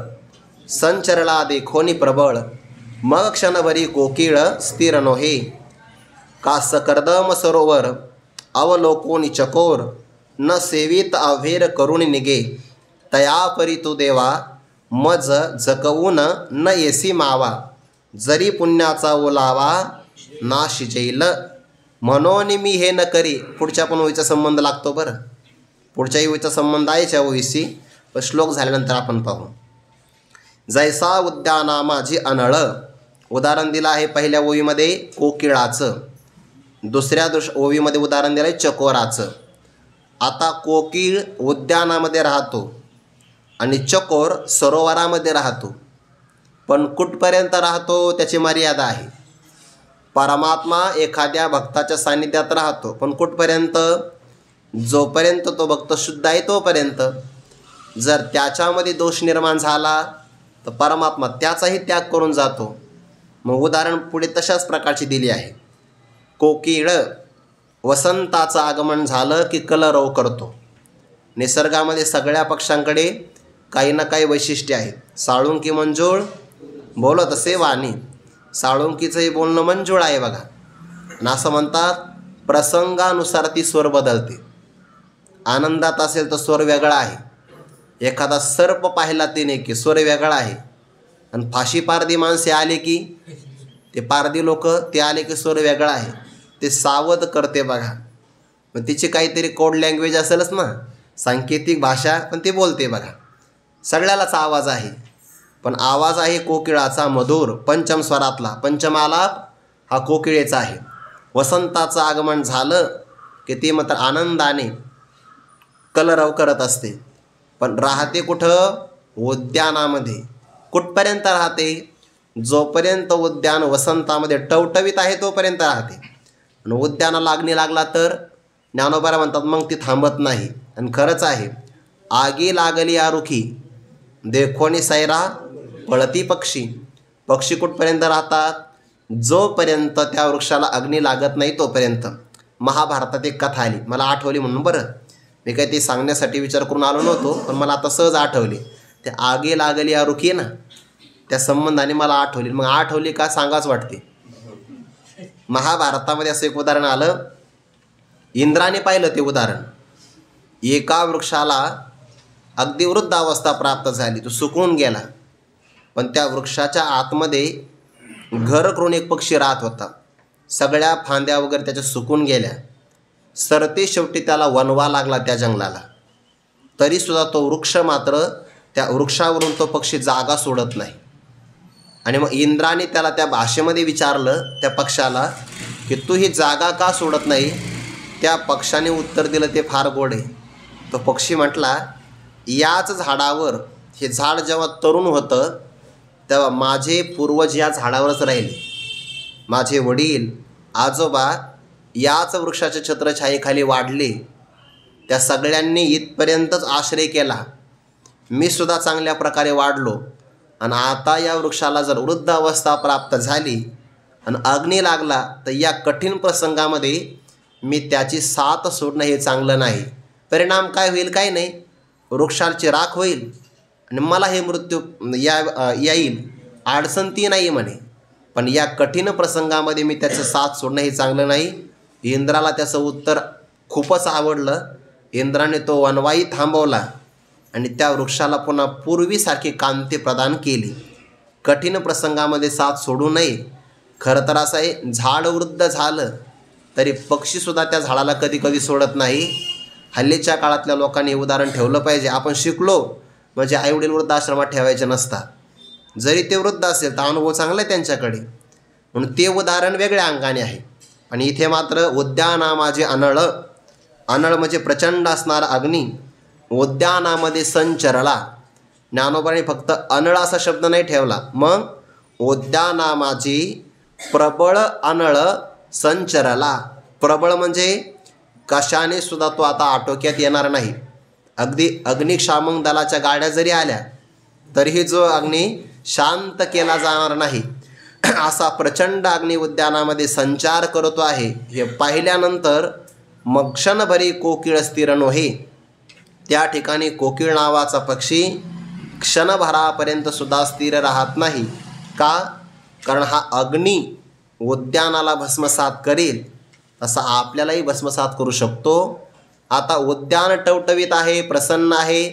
संचरला देखोनी प्रबळ, मग क्षणभरी कोकिळ स्थिर नोहे, का सकर्दम सरोवर अवलोकोनी चकोर, न सेवित अभेर करुणी निगे, तया परी तू देवा मज जकवून न येसी मावा, जरी पुण्याचा ओलावा नाश जैल, म्हणून मी हे न करी. पुढच्या पण ओळीचा संबंध लागतो बरं, पुढच्या ओळीचा संबंध आहे त्या ओळीशी, पण श्लोक झाल्यानंतर आपण पाहू. जैसा उद्याना माझी अनळ, उदाहरण दिलं आहे पहिल्या ओळीमध्ये कोकिळाचं, दुसऱ्या ओळीमध्ये उदाहरण दिलं आहे चकोराचं. आता कोकिळ उद्यानामध्ये राहतो आणि चकोर सरोवरामध्ये राहतो, पण कुठपर्यंत राहतो त्याची मर्यादा आहे. परमात्मा एखाद्या भक्ताच्या सान्निध्यात राहतो, पण कुठपर्यंत? जोपर्यंत तो भक्त शुद्ध आहे तोपर्यंत. जर त्याच्यामध्ये दोष निर्माण झाला तर परमात्मा त्याचाही त्याग करून जातो. मग उदाहरण पुढे तशाच प्रकारची दिली आहे. कोकिळ वसंताचं आगमन झालं की कलरव करतो. निसर्गामध्ये सगळ्या पक्ष्यांकडे काही ना काही वैशिष्ट्य आहेत. साळुंकी मंजूळ बोलत असे वाणी, साळुंकीचंही बोलणं मंजूळ आहे बघा. आणि असं म्हणतात प्रसंगानुसार ती स्वर बदलते. आनंदात असेल तर स्वर वेगळा आहे, एखादा सर्प पाहिला तिने की स्वर वेगळा आहे, आणि फाशी पारधी माणसे आले की ते पारधी लोक ते आले की स्वर वेगळा आहे. ते सावध करते बघा. मग तिची काहीतरी कोड लँग्वेज असेलच ना, सांकेतिक भाषा, पण ती बोलते बघा. सगळ्यालाच आवाज आहे, पण आवाज आहे कोकिळाचा मधुर, पंचम स्वरातला. पंचम आलाप हा कोकिळेचा आहे. वसंताचं आगमन झालं की ती मात्र आनंदाने कलरव करत असते, पण राहते कुठं? उद्यानामध्ये. कुठपर्यंत राहते? जोपर्यंत उद्यान वसंतामध्ये टवटवीत आहे तोपर्यंत राहते. आणि उद्यानाला अग्नी लागला तर ज्ञानोबा म्हणतात मग ती थांबत नाही. आणि खरंच आहे, आगी लागली आरुखी देखोनी सैरा पळती पक्षी. पक्षी कुठपर्यंत राहतात? जोपर्यंत त्या वृक्षाला अग्नी लागत नाही तोपर्यंत. महाभारतात एक कथा आली, मला आठवली म्हणून बरं, मी काही ती सांगण्यासाठी विचार करून आलो नव्हतो, पण मला आता सहज आठवली. ते आगी लागली आरुखी ना, त्या संबंधाने मला आठवली. मग आठवली का सांगाच वाटते. महाभारतामध्ये असं एक उदाहरण आलं, इंद्राने पाहिलं ते उदाहरण. एका वृक्षाला अगदी वृद्ध अवस्था प्राप्त झाली, तो सुकून गेला, पण त्या वृक्षाच्या आतमध्ये घर करून एक पक्षी राहत होता. सगळ्या फांद्या वगैरे त्याच्या सुकून गेल्या. सरते शेवटी त्याला वनवा लागला त्या जंगलाला. तरीसुद्धा तो वृक्ष मात्र, त्या वृक्षावरून तो पक्षी जागा सोडत नाही. आणि मग इंद्राने त्याला त्या भाषेमध्ये विचारलं त्या पक्षाला की तू ही जागा का सोडत नाही? त्या पक्षाने उत्तर दिलं ते फार गोड आहे. तो पक्षी म्हटला, याच झाडावर, हे झाड जेव्हा तरुण होतं तेव्हा माझे पूर्वज या झाडावरच राहिले. माझे वडील आजोबा याच वृक्षाच्या छत्रछायेखाली वाढले. त्या सगळ्यांनी इथपर्यंतच आश्रय केला. मी सुद्धा चांगल्या प्रकारे वाढलो, आणि आता या वृक्षाला जर वृद्ध अवस्था प्राप्त झाली आणि अग्नी लागला तर या कठीण प्रसंगामध्ये मी त्याची साथ सोडणं हे चांगलं नाही. परिणाम काय होईल? काय नाही, वृक्षाची राख होईल आणि मला हे मृत्यू येईल. अडचण ती नाही म्हणे, पण या कठीण प्रसंगामध्ये मी त्याचं साथ सोडणं हे चांगलं नाही. इंद्राला त्याचं उत्तर खूपच आवडलं. इंद्राने तो वनवाई थांबवला आणि त्या वृक्षाला पुन्हा पूर्वीसारखी कांती प्रदान केली. कठीण प्रसंगामध्ये साथ सोडू नये. खरं तर असं आहे, झाड वृद्ध झालं तरी पक्षीसुद्धा त्या झाडाला कधी कधी सोडत नाही. हल्लीच्या काळातल्या लोकांनी उदाहरण ठेवलं पाहिजे. आपण शिकलो म्हणजे आईवडील वृद्धाश्रमात ठेवायचे नसतात. जरी ते वृद्ध असेल तर अनुभव चांगला आहे त्यांच्याकडे, म्हणून ते उदाहरण वेगळ्या अंगाने आहे. आणि इथे मात्र उद्यानामाझे अनळ, अनळ म्हणजे प्रचंड असणारा अग्नी उद्यानामध्ये संचरला. ज्ञानोबाने फक्त अनळ असा शब्द नाही ठेवला, मग उद्यानामाझे प्रबळ अनळ संचरला. प्रबळ म्हणजे कशाने सुद्धा तो आता आटोक्यात येणार नाही. अगदी अग्निशामक दलाच्या गाड्या जरी आल्या तरीही जो अग्नी शांत केला जाणार नाही, असा प्रचंड अग्नी उद्यानामध्ये संचार करतो आहे. हे पाहिल्यानंतर मग क्षणभरी कोकिळ स्थिर नव्हे. त्या ठिकाणी कोकिळ नावाचा पक्षी क्षणभरापर्यंत सुद्धा स्थिर राहत नाही. का? कारण हा अग्नी उद्यानाला भस्मसात करेल तसा आपल्यालाही भस्मसात करू शकतो. आता उद्यान टवटवीत आहे, प्रसन्न आहे,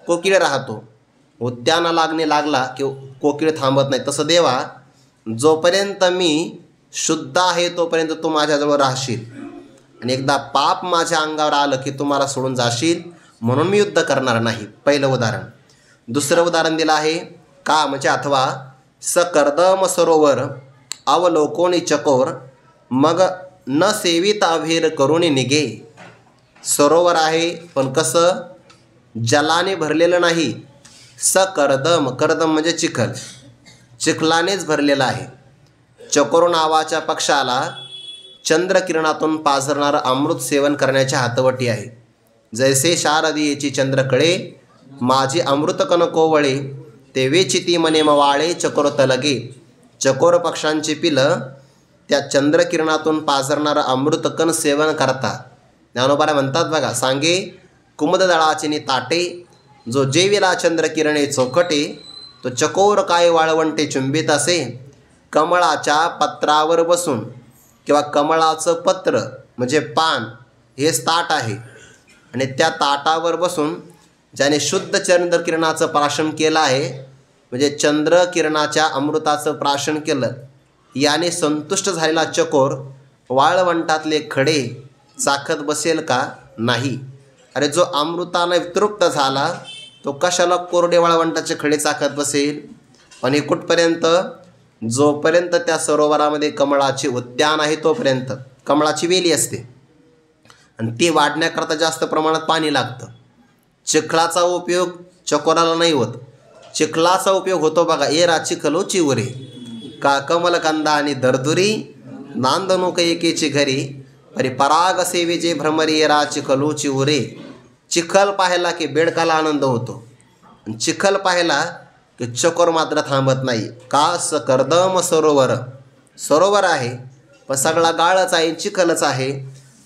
कोकिळ राहतो. उद्यानाला अग्नी लागला की कोकिळ थांबत नाही. तसं देवा, जोपर्यंत मी शुद्ध आहे तोपर्यंत तू माझ्याजवळ राहशील, आणि एकदा पाप माझ्या अंगावर आलं की तू मला सोडून जाशील, म्हणून मी युद्ध करणार नाही. पहिलं उदाहरण. दुसरं उदाहरण दिलं आहे का म्हणजे अथवा सकर्दम सरोवर अवलोकोनी चकोर मग न सेवित अभेर करुणी निघे. सरोवर आहे पण कसं? जलाने भरलेलं नाही. सकर्दम, कर्दम म्हणजे चिखल, चिखलानेच भरलेलं आहे. चकोर नावाच्या पक्षाला चंद्रकिरणातून पाझरणारं अमृत सेवन करण्याच्या हातवटी आहे. जैसे शारदीयेची चंद्रकळे माझी अमृत कनकोवळे, ते वेचिती मने मवाळे चकोर तलगे. चकोर पक्षांची पिलं त्या चंद्रकिरणातून पाझरणारं अमृतकण सेवन करतात. ज्ञानोबा म्हणतात बघा, सांगे कुमुददळाचे नि ताटे, जो जेविला चंद्रकिरणे चोखटे, तो चकोर काय वाळवंटे चुंबित असे. कमळाच्या पत्रावर बसून, किंवा कमळाचं पत्र म्हणजे पान हेच ताट आहे, आणि त्या ताटावर बसून ज्याने शुद्ध चंद्रकिरणाचं प्राशन केलं आहे, म्हणजे चंद्रकिरणाच्या अमृताचं प्राशन केलं, याने संतुष्ट झालेला चकोर वाळवंटातले खडे चाखत बसेल का? नाही. अरे जो अमृताने तृप्त झाला तो कशाला कोरडे वाळवंटाचे खडे चाखत बसेल? पण हे कुठपर्यंत? जोपर्यंत त्या सरोवरामध्ये कमळाचे उद्यान आहे तोपर्यंत. कमळाची वेली असते आणि ती वाढण्याकरता जास्त प्रमाणात पाणी लागतं. चिखलाचा उपयोग चकोराला नाही होत. चिखलाचा उपयोग होतो बघा, एरा चिखलो चिवरे, का कमलकंदा आणि दरदुरी नांदणूक एकेची घरी, परी पराग सेवेचे भ्रमरी एरा चिखलो चिवरे. चिखल पाहिला की बेडकाला आनंद होतो, चिखल पाहिला की चकोर मात्र थांबत नाही. का? सकर्दम सरोवर, सरोवर आहे पण सगळा गाळच आहे, चिखलच आहे.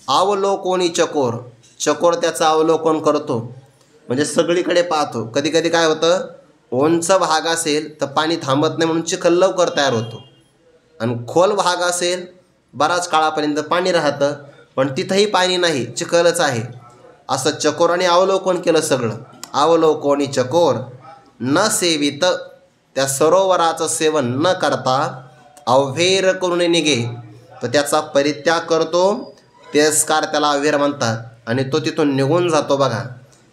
अवलोकोनी चकोर, चकोर त्याचं अवलोकन करतो म्हणजे सगळीकडे पाहतो. कधी कधी काय होतं, उंच भाग असेल तर पाणी थांबत नाही म्हणून चिखल लवकर तयार होतो, आणि खोल भाग असेल बराच काळापर्यंत पाणी राहतं पण तिथंही पाणी नाही, चिखलच आहे. असं चकोराने अवलोकन केलं सगळं. अवलोकोनी चकोर न सेवित, त्या सरोवराचं सेवन न करता अव्हेर करून निघे, तर त्याचा परित्याग करतो, तिरस्कार त्याला अव्हेर म्हणतात, आणि तो तिथून निघून जातो. बघा,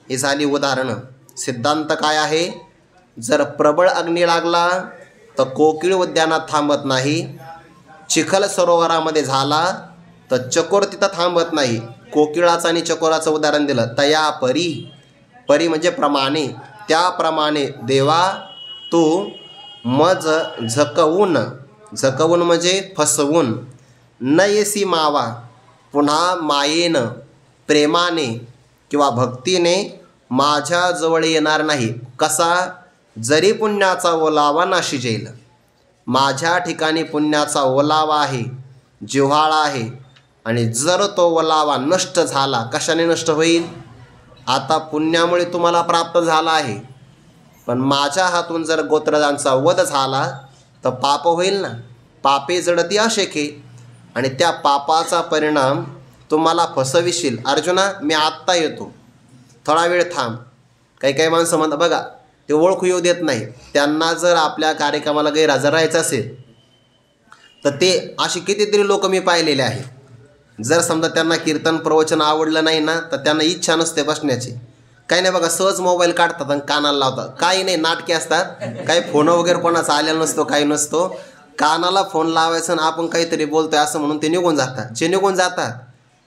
ही झाली उदाहरणं. सिद्धांत काय आहे? जर प्रबळ अग्नी लागला तर कोकिळ उद्यानात थांबत नाही. चिखल सरोवरामध्ये झाला तर चकोर तिथं थांबत नाही. कोकिळाचं आणि चकोराचं उदाहरण दिलं. तया परी, परी म्हणजे प्रमाणे, त्याप्रमाणे देवा तू मज झकवून, झकवून म्हणजे फसवून, न येसी मावा, पुन्हा मायेनं, प्रेमाने किंवा भक्तीने माझ्याजवळ येणार नाही. कसा? जरी पुण्याचा ओलावा नाशी जाईल. माझ्या ठिकाणी पुण्याचा ओलावा आहे, जिव्हाळा आहे, आणि जर तो ओलावा नष्ट झाला, कशाने नष्ट होईल? आता पुण्यामुळे तुम्हाला प्राप्त झाला आहे, पण माझ्या हातून जर गोत्रजांचा वध झाला तर पाप होईल ना. पापे जडती अशेके, आणि त्या पापाचा परिणाम तुम्हाला फसविशील. अर्जुना, मी आत्ता येतो, थोडा वेळ थांब. काही काही माणसं म्हणतात बघा, ते ओळखू येऊ देत नाही. त्यांना जर आपल्या कार्यक्रमाला गैरहजर राहायचं असेल तर ते अशी कितीतरी लोक मी पाहिलेले आहे. जर समजा त्यांना कीर्तन प्रवचन आवडलं नाही ना, तर त्यांना इच्छा नसते बसण्याची. काही नाही बघा, सहज मोबाईल काढतात आणि कानाला लावतात. काही नाही, नाटके असतात. काही फोन वगैरे कोणाचा आलेला नसतो, काही नसतो. कानाला फोन लावायचं आणि आपण काहीतरी बोलतोय असं म्हणून ते निघून जातात. जे निघून जातात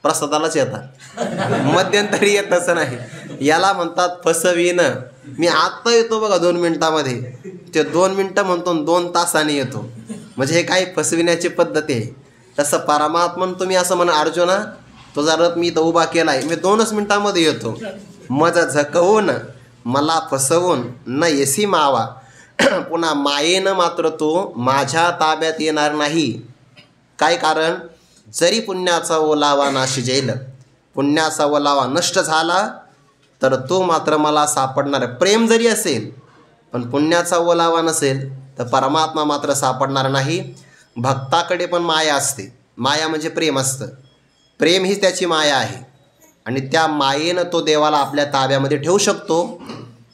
प्रसादालाच येतात, मध्यंतरी येत असं नाही. याला म्हणतात फसविणं. मी आत्ता येतो बघा 2 मिनिटामध्ये, ते 2 मिनटं म्हणतो 2 तासाने येतो. म्हणजे हे काही फसविण्याची पद्धती आहे. तसं परमात्मन तुम्ही असं म्हणा, अर्जुना तुझा रथ मी इथं उभा केला आहे, मी 2च मिनिटामध्ये येतो. मज झकवून मला फसवून न येसी मावा, पुन्हा मायेनं मात्र तो माझ्या ताब्यात येणार नाही. काय कारण? जरी पुण्याचा ओलावा नाशी जाईल, पुण्याचा ओलावा नष्ट झाला तर तो मात्र मला सापडणार. प्रेम जरी असेल पण पुण्याचा ओलावा नसेल तर परमात्मा मात्र सापडणार नाही. भक्ताकडे पण माया असते. माया म्हणजे प्रेम असतं. प्रेम ही त्याची माया आहे आणि त्या मायेनं तो देवाला आपल्या ताब्यामध्ये ठेवू शकतो.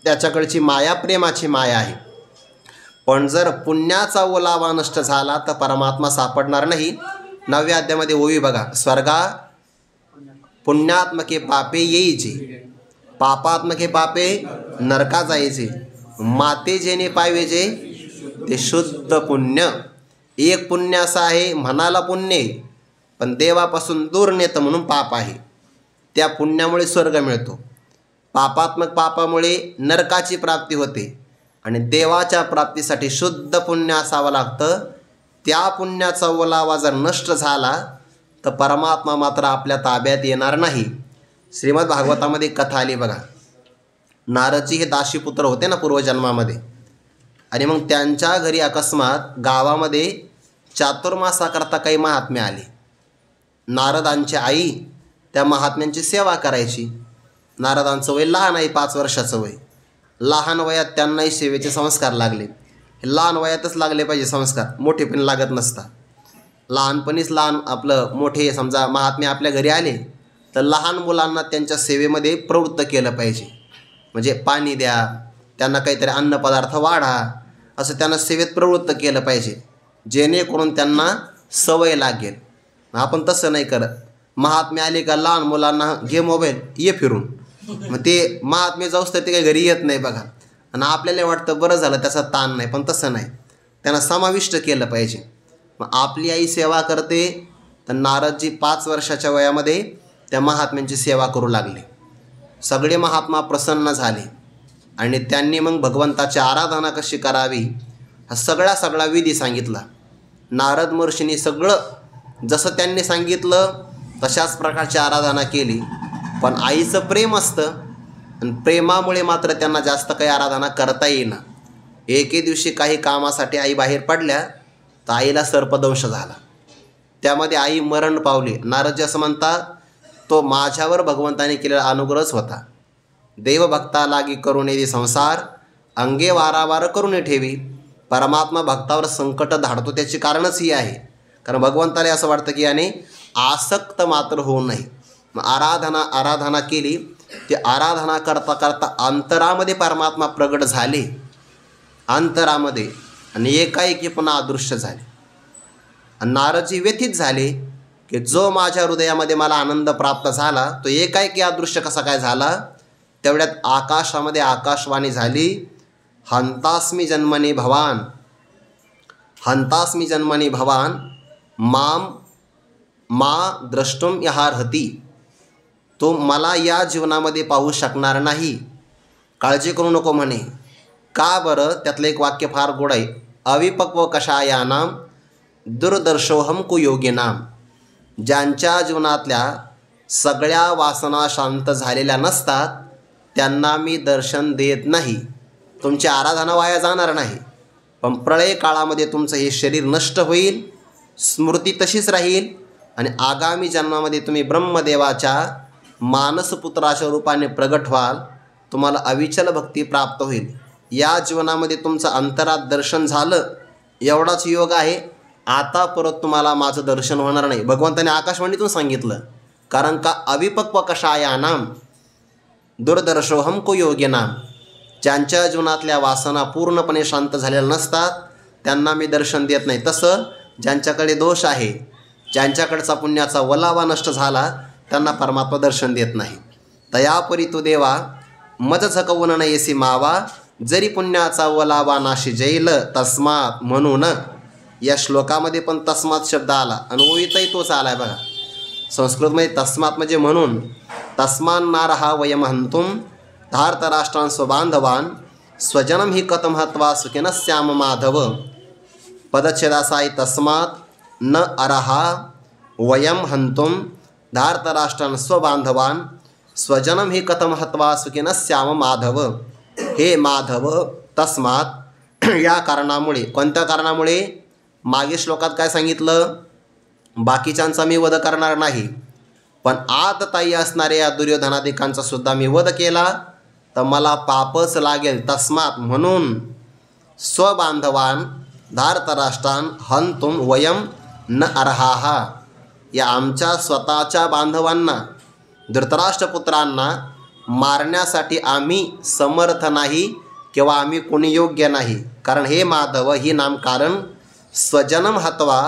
त्याच्याकडची माया प्रेमाची माया आहे. पण जर पुण्याचा ओलावा नष्ट झाला तर परमात्मा सापडणार नाही. 9व्या अध्यायामध्ये ओवी बघा, स्वर्गा पुण्यात्मके पापे येईचे, पापात्मके पापे नरका जायचे, माते जेणे पावेजे ते शुद्ध पुण्य. एक पुण्य असं आहे म्हणाला पुण्य पण देवापासून दूर नेतं म्हणून पाप आहे. त्या पुण्यामुळे स्वर्ग मिळतो. पापात्मक पापामुळे नरकाची प्राप्ती होते आणि देवाच्या प्राप्तीसाठी शुद्ध पुण्य असावं लागतं. त्या पुण्याचा ओलावा जर नष्ट झाला तर परमात्मा मात्र आपल्या ताब्यात येणार नाही. श्रीमद भागवतामध्ये कथा आली बघा. नारदजी हे दाशीपुत्र होते ना पूर्वजन्मामध्ये, आणि मग त्यांच्या घरी अकस्मात गावामध्ये चातुर्मासाकरता काही महात्मे आले. नारदांची आई त्या महात्म्यांची सेवा करायची. नारदांचं वय लहान आहे, 5 वर्षाचं वय. लहान वयात त्यांनाही सेवेचे संस्कार लागले. लहान वयातच लागले पाहिजे संस्कार, मोठेपणी लागत नसतात. लहानपणीच लहान आपलं मोठे समजा महात्मे आपल्या घरी आले तर लहान मुलांना त्यांच्या सेवेमध्ये प्रवृत्त केलं पाहिजे. म्हणजे पाणी द्या, त्यांना काहीतरी अन्नपदार्थ वाढा, असं त्यांना सेवेत प्रवृत्त केलं पाहिजे, जेणेकरून त्यांना सवय लागेल. आपण तसं नाही करत. महात्मे आले का लहान मुलांना घे मोबाईल, ये फिरून. मग ते महात्मे जाऊस तर ते काही घरी येत नाही बघा. आणि आपल्याला वाटतं बरं झालं त्याचा ताण नाही, पण तसं नाही. त्यांना समाविष्ट केलं पाहिजे. मग आपली आई सेवा करते तर नारदजी 5 वर्षाच्या वयामध्ये त्या महात्म्यांची सेवा करू लागले. सगळे महात्मा प्रसन्न झाले आणि त्यांनी मग भगवंताची आराधना कशी करावी हा सगळा विधी सांगितला. नारद महर्षींनी सगळं जसं त्यांनी सांगितलं तशाच प्रकारची आराधना केली. पण आईचं प्रेम असतं आणि प्रेमामुळे मात्र त्यांना जास्त काही आराधना करता येईना. एके दिवशी काही कामासाठी आई बाहेर पडल्या तर आईला सर्पदंश झाला. त्यामध्ये आई मरण पावली. नारदजी असं म्हणतात, तो माझ्यावर भगवंताने केलेला अनुग्रहच होता. देवभक्ता लागी करून येते संसार, अंगे वारावार करून ठेवी. परमात्मा भक्तावर संकट धाडतो त्याची कारणच ही आहे. कारण भगवंताला असं वाटतं की याने आसक्त मात्र होऊ नये. मग आराधना केली. ती आराधना करता करता अंतरामध्ये परमात्मा प्रगट झाले, अंतरामध्ये, आणि एकाएकी पुन्हा अदृश्य झाले. आणि नारदजी व्यथित झाले की जो माझ्या हृदयामध्ये मला आनंद प्राप्त झाला तो एकाएकी अदृश्य कसा काय झाला. तेवढ्यात आकाशामध्ये आकाशवाणी झाली, हंतास्मी जन्मनी भवान, हंतास्मी जन्मनी भवान मा द्रष्टुम यहार्हती. तो मला या जीवनामध्ये पाहू शकणार नाही, काळजी करू नको म्हणे. का बरं? त्यातलं एक वाक्य फार गोड आहे. अविपक्व कषायानाम दुर्दर्शोहम कुयोगिनाम. ज्यांच्या जीवनातल्या सगळ्या वासना शांत झालेल्या नसतात त्यांना मी दर्शन देत नाही. तुमची आराधना वाया जाणार नाही, पण प्रळय काळामध्ये तुमचं हे शरीर नष्ट होईल, स्मृती तशीच राहील आणि आगामी जन्मामध्ये तुम्ही ब्रह्मदेवाच्या मानसपुत्राच्या रूपाने प्रगट व्हाल. तुम्हाला अविचल भक्ती प्राप्त होईल. या जीवनामध्ये तुमचं अंतरात दर्शन झालं एवढाच योग आहे. आता परत तुम्हाला माझं दर्शन होणार नाही. भगवंताने आकाशवाणीतून सांगितलं. कारण का अविपक्व कषायानाम दुर्दर्शोहम कुयोगिनाम. ज्यांच्या जीवनातल्या वासना पूर्णपणे शांत झालेल्या नसतात त्यांना मी दर्शन देत नाही. तसं ज्यांच्याकडे दोष आहे, ज्यांच्याकडचा पुण्याचा वलावा नष्ट झाला त्यांना परमात्मा दर्शन देत नाही. तयापरी तू देवा मज झकवून न येसी मावा, जरी पुण्याचा वलावा नाशी जैल तस्मात म्हणून या श्लोकामध्ये पण तस्मात शब्द आला आणि ओळीतही तोच आला आहे बघा. संस्कृतमध्ये तस्मात म्हणजे म्हणून. तस्मान्नारहा वयम हंतुम धार्तराष्ट्रान् स्वबांधवान् स्वजनम ही कथम हत्वा सुखिनः स्याम माधव. पदच्छेद असा आहे, तस्मात न अर्हा वयम हंतुम धार्तराष्ट्रान् स्वबांधवान् स्वजनम ही कथम हत्वा सुखिनः स्याम माधव. हे माधव, तस्मात या कारणामुळे. कोणत्या कारणामुळे? मागे श्लोकात काय सांगितलं? बाकीच्यांचा मी वध करणार नाही, पण आतताई असणाऱ्या या दुर्योधनादिकांचा सुद्धा मी वध केला तर मला पापच लागेल. तस्मात म्हणून स्वबांधवान धार्तराष्ट्रान हंतुम वयम न अर्हाहा. या आमच्या स्वतःच्या बांधवांना, धृतराष्ट्रपुत्रांना मारण्यासाठी आम्ही समर्थ नाही किंवा आम्ही कोणी योग्य नाही. कारण हे माधव ही नामकारण स्वजनम हत्वा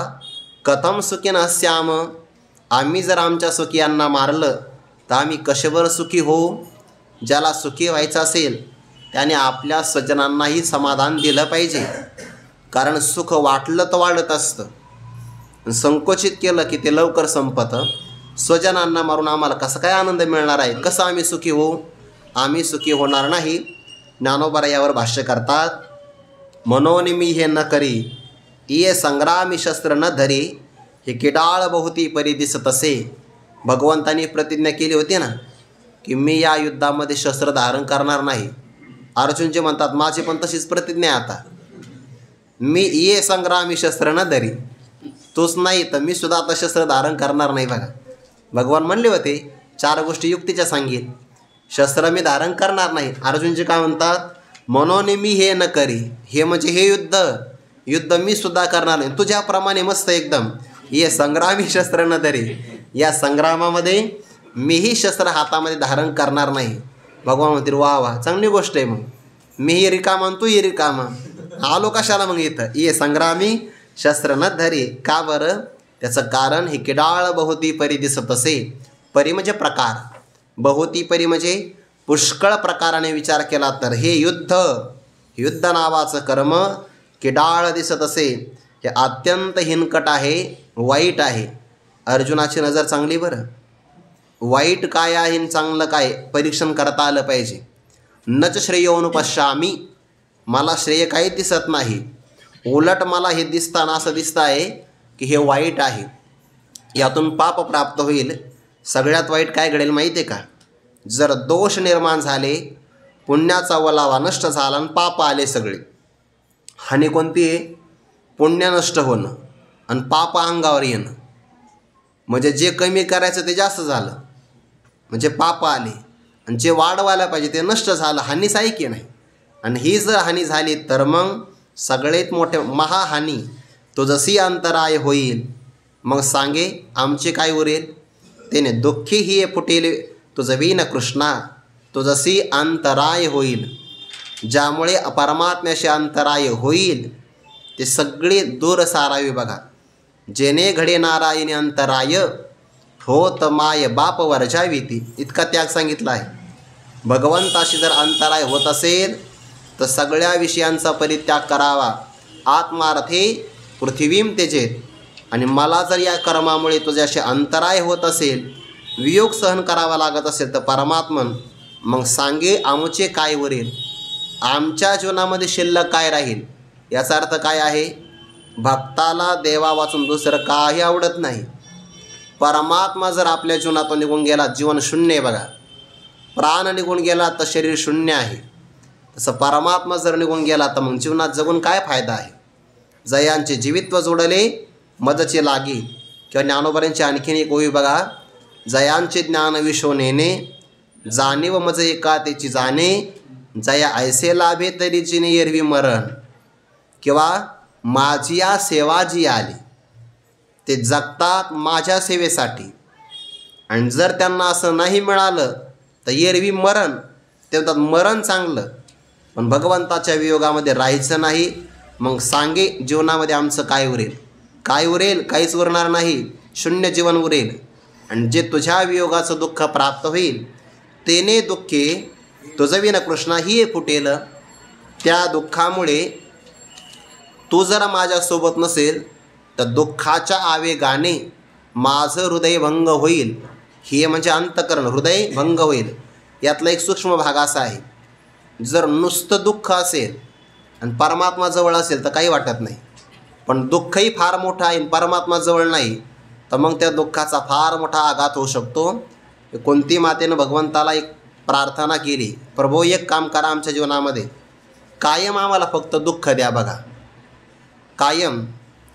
कथम सुखिनः स्याम. आम्ही जर आमच्या सुखियांना मारलं तर आम्ही कशावर सुखी होऊ? ज्याला सुखी व्हायचं असेल त्याने आपल्या स्वजनांनाही समाधान दिलं पाहिजे. कारण सुख वाटलं तर वाढत असतं, संकोचित केलं की ते लवकर संपतं. स्वजनांना मारून आम्हाला कसं काय आनंद मिळणार आहे? कसं आम्ही सुखी होऊ? आम्ही सुखी होणार नाही. ज्ञानोबा यावर भाष्य करतात, मनोनी मी हे न करी ये संग्रामी शस्त्र न धरी हे किडाळ बहुती परी दिसत असे. भगवंतांनी प्रतिज्ञा केली होती ना की मी या युद्धामध्ये शस्त्र धारण करणार नाही. अर्जुनजी म्हणतात माझी पण तशीच प्रतिज्ञा आहे आता. मी ये संग्रामी शस्त्र न धरी, तोच नाही तर मी सुद्धा आता शस्त्र धारण करणार नाही. बघा, भगवान म्हणले होते 4 गोष्टी युक्तीच्या सांगेल, शस्त्र मी धारण करणार नाही. अर्जुनजी काय म्हणतात? मनोने मी हे न करी. हे म्हणजे हे युद्ध मी सुद्धा करणार नाही तुझ्याप्रमाणे. मस्त एकदम. ये संग्रामी शस्त्र न धरी, या संग्रामामध्ये मीही शस्त्र हातामध्ये धारण करणार नाही. भगवान म्हणतील वा वा, चांगली गोष्ट आहे. मग मीही रिकामा आणि तूही रिकामा, आलो कशाला मग इथं? ये संग्रामी शस्त्र न धरी. का बरं? त्याचं कारण हे किडाळ बहुती परी दिसत असे. परी म्हणजे प्रकार, बहुती परी म्हणजे पुष्कळ प्रकाराने विचार केला तर हे युद्ध नावाचं कर्म किडाळ दिसत असे. हे अत्यंत हिनकट आहे, वाईट आहे. अर्जुनाची नजर चांगली बरं. वाईट काय आहे आणि चांगलं काय परीक्षण करता आलं पाहिजे. नच श्रेयोनुपश्यामी, मला श्रेय काही दिसत नाही, उलट मला हे दिसताना असं दिसतं आहे की हे वाईट आहे, यातून पाप प्राप्त होईल. सगळ्यात वाईट काय घडेल माहिती आहे का? जर दोष निर्माण झाले, पुण्याचा वलावा नष्ट झाला आणि पाप आले सगळे. हानी कोणती आहे? पुण्य नष्ट होणं आणि पाप अंगावर येणं. म्हणजे जे कमी करायचं ते जास्त झालं, म्हणजे पाप आले. आणि जे वाढवायला पाहिजे ते नष्ट झालं, हानीच आहे की नाही. आणि ही जर हानी झाली तर मग सगळ्यात मोठे महाहानी तो जशी अंतराय होईल. मग सांगे आमचे काय उरेल? त्याने दुःखी ही फुटेल तुझं वीन कृष्णा. तो जशी अंतराय होईल, ज्यामुळे परमात्म्याशी अंतराय होईल ते सगळे दूर सारावे. बघा, जेने घडे नारायणी अंतराय होत माय बाप वर्जाविती, इतका त्याग सांगितला आहे. भगवंताशी जर अंतराय होत असेल तर सगळ्या विषयांचा परित्याग करावा. आत्मार्थे पृथ्वीम त्यजेत. आणि मला जर या कर्मामुळे तुझ्याशी अंतराय होत असेल, वियोग सहन करावा लागत असेल तर परमात्मन मग सांगे आमचे काय उरेल? आमच्या जीवनामध्ये शिल्लक काय राहील? याचा अर्थ काय आहे? भक्ताला देवा वाचून दुसरं काही आवडत नाही. परमात्मा जर आपल्या जीवनातून निघून गेला, जीवन शून्य आहे. बघा, प्राण निघून गेला तर शरीर शून्य आहे. तसं परमात्मा जर निघून गेला तर मग जीवनात जगून काय फायदा आहे? जयांचे जीवित्व जोडले मदचे लागी. किंवा ज्ञानोबरांची आणखीन एक ओवी बघा, जयांचे ज्ञान विश्व नेणे जाणीव मज एका त्याची जाणे, जया ऐसे लाभे तरी जिने एरवी मरण. किंवा माझिया सेवा जी आली, ते जगतात माझ्या सेवेसाठी. आणि जर त्यांना असं नाही मिळालं तर एरवी मरण. ते म्हणतात मरण चांगलं, पण भगवंताच्या वियोगामध्ये राहायचं नाही. मग सांगे जीवनामध्ये आमचं काय उरेल? काय उरेल? काहीच उरणार नाही, शून्य जीवन उरेल. आणि जे तुझ्या वियोगाचं दुःख प्राप्त होईल तेने दुःखे तुझं विन कृष्णा ही फुटेल. त्या दुःखामुळे तू जर माझ्यासोबत नसेल तर दुःखाच्या आवेगाने माझं हृदय भंग होईल. हे म्हणजे अंतःकरण हृदय भंग होईल. यातला एक सूक्ष्म भाग असा आहे, जर नुसतं दुःख असेल आणि परमात्मा जवळ असेल तर काही वाटत नाही, पण दुःखही फार मोठं आहे आणि परमात्मा जवळ नाही तर मग त्या दुःखाचा फार मोठा आघात होऊ शकतो. कोणती मातेनं भगवंताला एक प्रार्थना केली, प्रभू एक काम करा आमच्या जीवनामध्ये, कायम आम्हाला फक्त दुःख द्या. बघा, कायम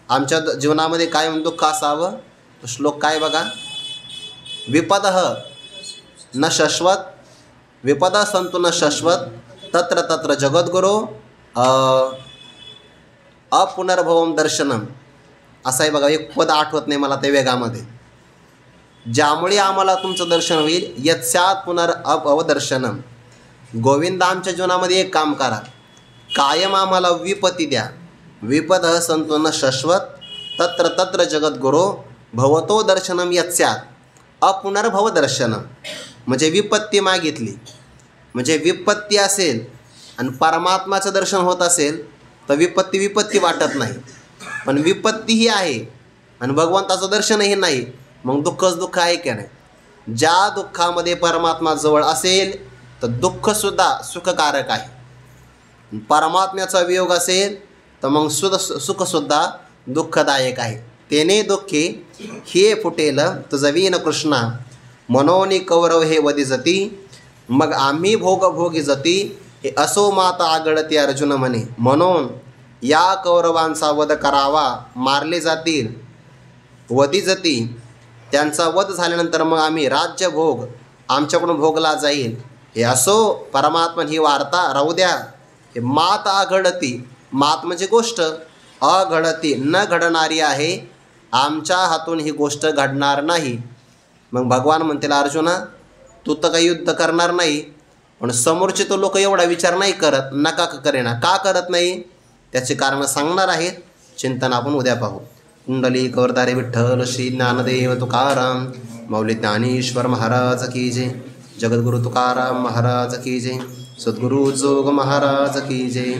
आमच्या जीवनामध्ये कायम दुःख असावं. तो श्लोक काय बघा, विपदः न शाश्वत विपदा संतु न शाश्वत तत्र तत्र जगद्गुरो अपुनर्भवम दर्शनम. असं आहे बघा, एक पद आठवत नाही मला त्या वेगामध्ये. ज्यामुळे आम्हाला तुमचं दर्शन होईल, यत्स्यात पुनरअवदर्शनम. गोविंद आमच्या जीवनामध्ये एक काम करा, कायम आम्हाला विपत्ती द्या. विपदः संतो न शाश्वत तत्र तत्र जगद्गुरो भवतो दर्शनम यत्स्यात अपुनर्भव दर्शनम. म्हणजे विपत्ती मागितली, म्हणजे विपत्ती असेल आणि परमात्माचं दर्शन होत असेल तर विपत्ती वाटत नाही, पण विपत्तीही आहे आणि भगवंताचं दर्शनही नाही, मग दुःखच दुःख आहे की नाही. ज्या दुःखामध्ये परमात्मा जवळ असेल तर दुःखसुद्धा सुखकारक आहे. परमात्म्याचा वियोग असेल तर मग सुखसुद्धा दुःखदायक आहे. तेने दुःखे हे फुटेल तुझवीन कृष्णा मनोनी कौरव हे वदिजती. मग आम्ही भोगी जती हे असो माता आगळती अर्जुन म्हणे. म्हणून या कौरवांचा वध करावा, मारले जातील, वदिजती त्यांचा वध झाल्यानंतर मग आम्ही राज्यभोग आमच्याकडून भोगला जाईल. हे असो परमात्मा ही वार्ता राहू द्या. हे मात आघडती, मात म्हणजे गोष्ट, अघडती न घडणारी आहे, आमच्या हातून ही गोष्ट घडणार नाही. मग भगवान म्हणतील, अर्जुना तू तर काही युद्ध करणार नाही, पण समोरचे तो लोक एवढा विचार नाही करत, नका करेना. का करत नाही त्याचे कारण सांगणार आहेत. चिंतन आपण उद्या पाहू. कुंडली कवरदारे विठ्ठल श्री ज्ञानदेव तुकाराम मौली ज्ञानेश्वर महाराज की जय. जगद्गुरु तुकाराम महाराज की जय. सद्गुरु जोग महाराज की जय.